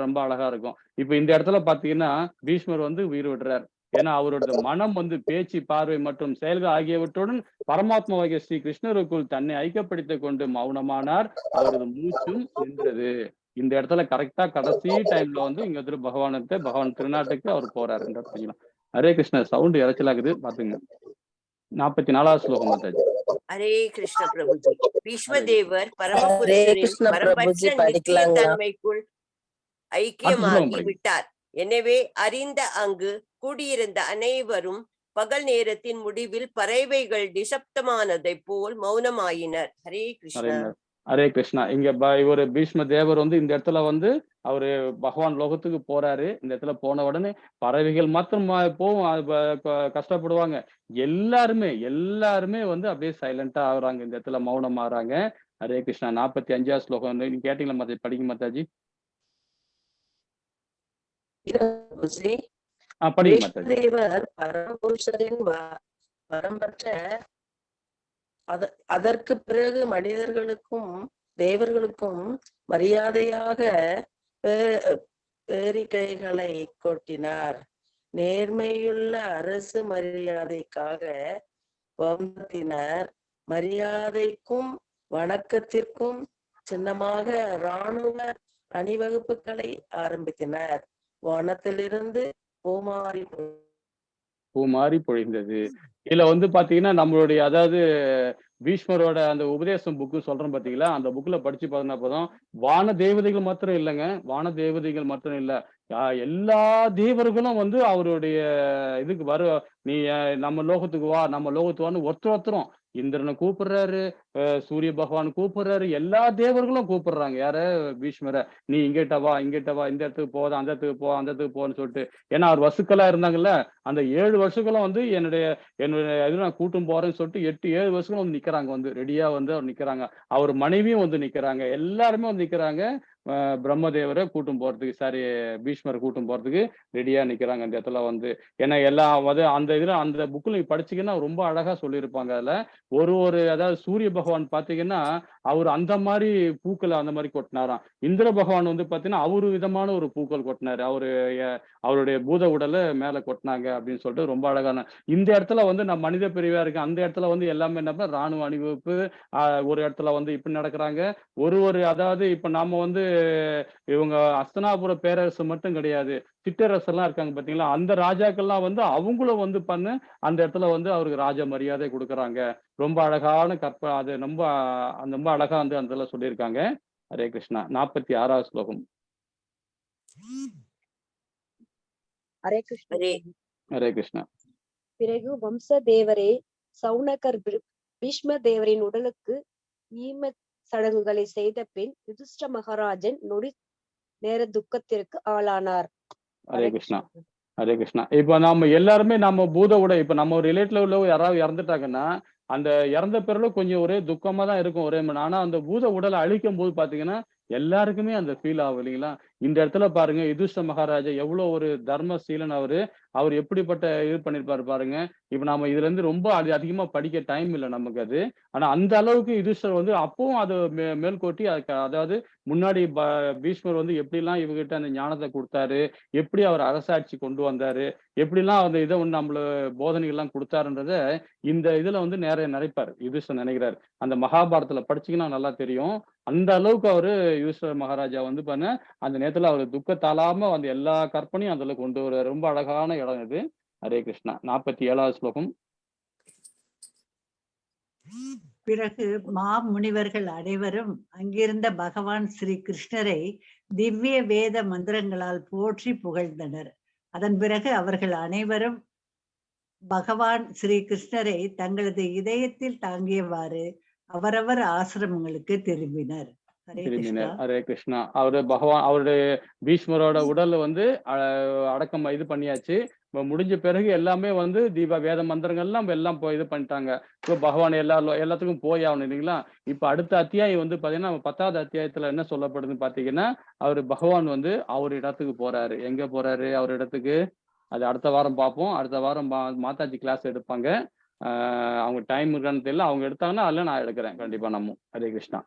ரொம்ப அழகா இருக்கும். இப்ப இந்த இடத்துல பாத்தீங்கன்னா பீஷ்மர் வந்து உயிர் விடுறார். ஏன்னா அவரோட மனம் வந்து பேச்சு, பார்வை மற்றும் செயல்கள் ஆகியவற்றுடன் பரமாத்மாவாகிய ஸ்ரீ கிருஷ்ணருக்குள் தன்னை ஐக்கியப்படுத்திக் கொண்டு மௌனமானார். அவரது மூச்சும் நின்றது. இந்த இடத்துல கரெக்டா கடைசி டைம்ல வந்து இங்க வந்து பகவான் திருநாட்டுக்கு அவர் போறாரு. இந்த இடத்துல ஹரே கிருஷ்ண சவுண்ட் இறைச்சலாகுது பாத்துங்க. 44வது ஸ்லோகம் மாதாஜி. ஹரே கிருஷ்ண பிரபுஜி. பீஷ்மதேவர் ஹரே பரமபுருஷரின் கிருஷ்ண பிரபுஜி பரம்பற்ற நித்திய படிக்கலாங்களா? தன்மைக்குள் அடுத்த ஸ்லோகம் ஐக்கியமாகி படிங்க. விட்டார். எனவே அறிந்த அங்கு கூடியிருந்த அனைவரும் பகல் நேரத்தின் முடிவில் பறவைகள் நிசப்தமானதை போல் மௌனமாயினர். ஹரே கிருஷ்ணா. ஹரே கிருஷ்ணா. இங்க இவரு பீஷ்ம தேவர் வந்து இந்த இடத்துல வந்து அவரு பகவான் லோகத்துக்கு போறாரு. இந்த இடத்துல போன உடனே பறவைகள் மாத்திரம் போகும், கஷ்டப்படுவாங்க. எல்லாருமே வந்து அப்படியே சைலண்டா ஆகுறாங்க. இந்த இடத்துல மௌனம் ஆறாங்க. ஹரே கிருஷ்ணா. 45வது ஸ்லோகம் நீங்க கேட்டீங்களா மாதாஜி? படிங்க மாதாஜி. படிங்க மாதாஜி. தேவர் பரமபுருஷரின் பரம்பற்ற அதற்கு பிறகு மனிதர்களுக்கும் தேவர்களுக்கும் மரியாதையாக பேரிக்கைகளை கொட்டினார். நேர்மையுள்ள அரசு மரியாதைக்காக வந்தத்தினர் மரியாதைக்கும் வணக்கத்திற்கும் சின்னமாக இராணுவ அணிவகுப்புகளை ஆரம்பித்தனர். வானத்திலிருந்து பூமாரி பொழிந்தது. இதுல வந்து பாத்தீங்கன்னா நம்மளுடைய அதாவது பீஷ்மரோட அந்த உபதேசம் புக்கு சொல்றோம் பாத்தீங்களா, அந்த புக்ல படிச்சு பார்த்தா போதும் வான தேவதைகள் மாத்திரம் இல்லைங்க. வான தேவதைகள் மாத்திரம் இல்ல, எல்லா தேவர்களும் வந்து அவருடைய இதுக்கு நீ நம்ம லோகத்துக்கு வா, நம்ம லோகத்துக்கு வான்னு ஒருத்தரும் இந்திரனை கூப்பிடுறாரு, சூரிய பகவான் கூப்பிடுறாரு, எல்லா தேவர்களும் கூப்பிடுறாங்க. யார? பீஷ்மரை. நீ இங்கிட்ட வா, இந்த இடத்துக்கு போதா, அந்த இடத்துக்கு போன்னு சொல்லிட்டு. ஏன்னா அவர் வசுக்களா இருந்தாங்கல்ல, அந்த 7 வருஷங்களும் வந்து என்னுடைய இது நான் கூட்டும் போறேன்னு சொல்லிட்டு 7 வருஷங்களும் வந்து நிக்கிறாங்க, வந்து ரெடியா வந்து அவர் நிக்கிறாங்க. அவர் மனைவியும் வந்து நிக்கிறாங்க, எல்லாருமே வந்து நிக்கிறாங்க. பிரம்மதேவரை கூட்டும் போறதுக்கு, சாரி பீஷ்மரை கூட்டும் போறதுக்கு ரெடியா நிக்கிறாங்க அந்த இடத்துல வந்து. ஏன்னா எல்லாம் அந்த இதுல அந்த புக்ல நீங்க படிச்சீங்கன்னா ரொம்ப அழகா சொல்லியிருப்பாங்க. அதுல அதாவது சூரிய பகவான் பாத்தீங்கன்னா அவர் அந்த மாதிரி பூக்களை அந்த மாதிரி கொட்டினாராம். இந்திர பகவான் வந்து பாத்தீங்கன்னா அவரு விதமான ஒரு பூக்கள் கொட்டினாரு. அவருடைய பூத உடலை மேல கொட்டினாங்க அப்படின்னு சொல்லிட்டு ரொம்ப அழகான. இந்த இடத்துல வந்து நான் மனித பிரிவா இருக்கேன், அந்த இடத்துல வந்து எல்லாமே என்ன ராணுவ அணிவகுப்பு, ஒரு இடத்துல வந்து இப்படி நடக்கிறாங்க. அதாவது இப்ப நாம வந்து இவங்க அஸ்தனாபுர பேரரசு மட்டும் கிடையாது, சிற்றரசு எல்லாம் இருக்காங்க பாத்தீங்களா, அந்த ராஜாக்கள்லாம் வந்து அவங்களும் வந்து அந்த இடத்துல வந்து அவருக்கு ராஜ மரியாதை கொடுக்குறாங்க. ரொம்ப அழகான அது ரொம்ப அழகா வந்து அந்த சொல்லியிருக்காங்க. ஹரே கிருஷ்ணா. 46வது ஸ்லோகம். ஹரே கிருஷ்ணா. ஹரே கிருஷ்ணா. பிறகு வம்சதேவரே சௌனகர் பீஷ்ம தேவரின் உடலுக்கு ஈம சடங்குகளை செய்த பின் யுதிஷ்ட மகாராஜன் நொடி நேர துக்கத்திற்கு ஆளானார். ஹரே கிருஷ்ணா. ஹரே கிருஷ்ணா. இப்ப நம்ம எல்லாருமே நம்ம பூத உடை, இப்ப நம்ம ஒரு ரிலேட்டிவ்ல உள்ள யாராவது இறந்துட்டாங்கன்னா அந்த இறந்த பிறகு கொஞ்சம் ஒரே துக்கமா தான் இருக்கும் ஒரே மணி. ஆனா அந்த பூத உடலை அழிக்கும் போது பாத்தீங்கன்னா எல்லாருக்குமே அந்த ஃபீல் ஆகும் இல்லைங்களா? இந்த இடத்துல பாருங்க, யுதிஷ்ட மகாராஜா எவ்வளவு ஒரு தர்மசீலன். அவர் எப்படிப்பட்ட இது பண்ணிருப்பாரு பாருங்க. இப்ப நாம இதுல இருந்து ரொம்ப அதிகமா படிக்க டைம் இல்லை நமக்கு அது. ஆனா அந்த அளவுக்கு யுதிஷ்டர் வந்து அப்பவும் அதை மேல்கோட்டி அதாவது முன்னாடி பீஷ்மர் வந்து எப்படிலாம் இவகிட்ட அந்த ஞானத்தை கொடுத்தாரு, எப்படி அவர் அரசாட்சி கொண்டு வந்தாரு, எப்படிலாம் அந்த இதை வந்து நம்மள போதனைகள்லாம் கொடுத்தாருன்றத இந்த இதுல வந்து நினைப்பாரு யுதிஷ்டர் நினைக்கிறாரு. அந்த மகாபாரதத்துல படிச்சீங்கன்னா நல்லா தெரியும். அந்த அளவுக்கு யுதிஷ்டர் மகாராஜா வந்து அந்த நேரத்துல அவர் துக்கத்தாலாம அந்த எல்லா கற்பனையும் அதுல கொண்டு வர ரொம்ப அழகான இடம் இது. ஹரே கிருஷ்ணா. 47வது ஸ்லோகம். பிறகு மாமுனிவர்கள் அனைவரும் அங்கிருந்த பகவான் ஸ்ரீ கிருஷ்ணரை திவ்ய வேத மந்திரங்களால் போற்றி புகழ்ந்தனர். அதன் பிறகு அவர்கள் அனைவரும் பகவான் ஸ்ரீ கிருஷ்ணரை தங்களது இதயத்தில் தாங்கியவாறு அவரவர் ஆசிரமங்களுக்கு திரும்பினர். திரும்பினார். ஹரே கிருஷ்ணா. அவரு பகவான் அவருடைய பீஷ்மரோட உடல்ல வந்து அடக்கம் இது பண்ணியாச்சு. முடிஞ்ச பிறகு எல்லாமே வந்து வேத மந்திரங்கள்லாம் எல்லாம் இது பண்ணிட்டாங்க. இப்போ பகவான் எல்லாத்துக்கும் போய் ஆகணும் இல்லைங்களா? இப்ப அடுத்த அத்தியாயம் வந்து பாத்தீங்கன்னா 10வது அத்தியாயத்துல என்ன சொல்லப்படுதுன்னு பாத்தீங்கன்னா, அவரு பகவான் வந்து அவர் இடத்துக்கு போறாரு. எங்க போறாரு அவர் இடத்துக்கு? அது அடுத்த வாரம் பார்ப்போம். அடுத்த வாரம் மாதாஜி கிளாஸ் எடுப்பாங்க. அவங்க டைம் இருக்கான்னு தெரியல. அவங்க எடுத்தாங்கன்னா அதுல நான் எடுக்கிறேன் கண்டிப்பா நம்ம. ஹரே கிருஷ்ணா.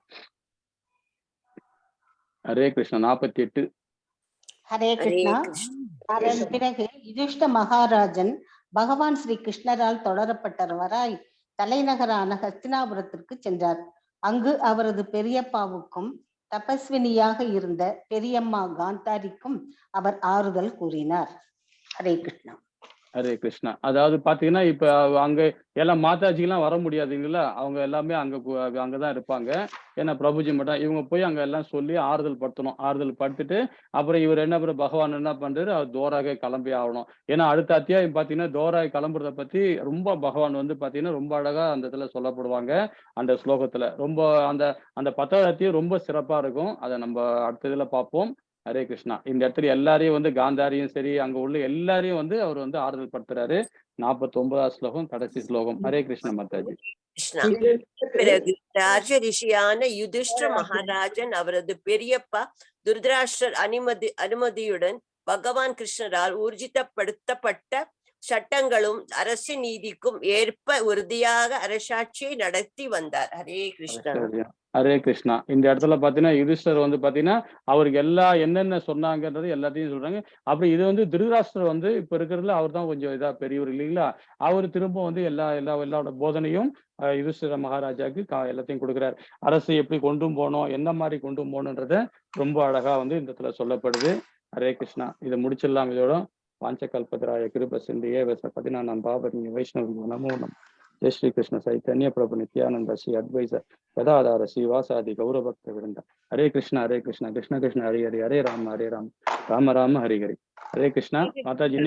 ஹரே கிருஷ்ணா. 48. ஹரே கிருஷ்ணா. அதன் பிறகு யுதிஷ்ட மகாராஜன் பகவான் ஸ்ரீ கிருஷ்ணரால் தொடரப்பட்டவராய் தலைநகரான ஹஸ்தினாபுரத்திற்கு சென்றார். அங்கு அவரது பெரியப்பாவுக்கும் தபஸ்வினியாக இருந்த பெரியம்மா காந்தாரிக்கும் அவர் ஆறுதல் கூறினார். ஹரே கிருஷ்ணா. ஹரே கிருஷ்ணா. அதாவது பாத்தீங்கன்னா இப்ப அங்க எல்லாம் மாதாஜிக்கெல்லாம் வர முடியாதுங்களா? அவங்க எல்லாமே அங்கதான் இருப்பாங்க. ஏன்னா பிரபுஜி மட்டும் இவங்க போய் அங்க எல்லாம் சொல்லி ஆறுதல் படுத்தணும். ஆறுதல் படுத்துட்டு அப்புறம் இவர் என்ன பகவான் என்ன பண்றாரு, அவர் தோராக கிளம்பி ஆகணும். ஏன்னா அடுத்த அத்தியாயம் பாத்தீங்கன்னா தோராக கிளம்புறத பத்தி ரொம்ப பகவான் வந்து பாத்தீங்கன்னா ரொம்ப அழகா அந்த இடத்துல சொல்லப்படுவாங்க. அந்த ஸ்லோகத்துல ரொம்ப அந்த 10வது அத்தியாயம் ரொம்ப சிறப்பா இருக்கும். அதை நம்ம அடுத்த இதுல பார்ப்போம். ஹரே கிருஷ்ணா. இந்த இடத்துல எல்லாரையும் வந்து காந்தாரியும் சரி அங்க உள்ள எல்லாரையும் வந்து அவர் வந்து ஆறுதல் படுத்துறாரு. 49வது ஸ்லோகம் கடைசி ஸ்லோகம். ஹரே கிருஷ்ண மாதாஜி. பிறகு ராஜ ரிஷியான யுதிஷ்ட மகாராஜன் அவரது பெரியப்பா துர்தராஷ்டிரர் அனுமதியுடன் பகவான் கிருஷ்ணரால் ஊர்ஜிதப்படுத்தப்பட்ட சட்டங்களும் அரசு நீதிக்கும் ஏற்ப உறுதியாக அரசாட்சியை நடத்தி வந்தார். ஹரே கிருஷ்ணா. ஹரே கிருஷ்ணா. இந்த இடத்துல பாத்தீங்கன்னா யுதிஷ்டர் வந்து பாத்தீங்கன்னா அவருக்கு என்னென்ன சொன்னாங்கன்றது எல்லாத்தையும் சொல்றாங்க. அப்புறம் இது வந்து திருதராஷ்டிரர் வந்து இப்ப இருக்கிறதுல அவர் தான் கொஞ்சம் இதா பெரியவர் இல்லைங்களா? அவர் திரும்ப வந்து எல்லாரோட போதனையும் யுதிஷ்டிர மகாராஜாவுக்கு எல்லாத்தையும் கொடுக்குறாரு. அரசு எப்படி கொண்டு போகணும், எந்த மாதிரி கொண்டு போகணுன்றத ரொம்ப அழகா வந்து இந்த இடத்துல சொல்லப்படுது. ஹரே கிருஷ்ணா. இதை முடிச்சிடலாம். இதோட பாஞ்சகல்பத்ராய கிருப சிந்தியே பதினானாம் பாபரிங்க வைஷ்ணவ நமோ நம. जय श्री कृष्ण चैतन्य प्रभु नित्यानंद श्री अद्वैत गदाधर श्रीवासादि गौरभक्त वृंद. हरे कृष्ण कृष्ण कृष्ण हरे हरे राम राम राम हरे हरे. हरे कृष्णा. माता जी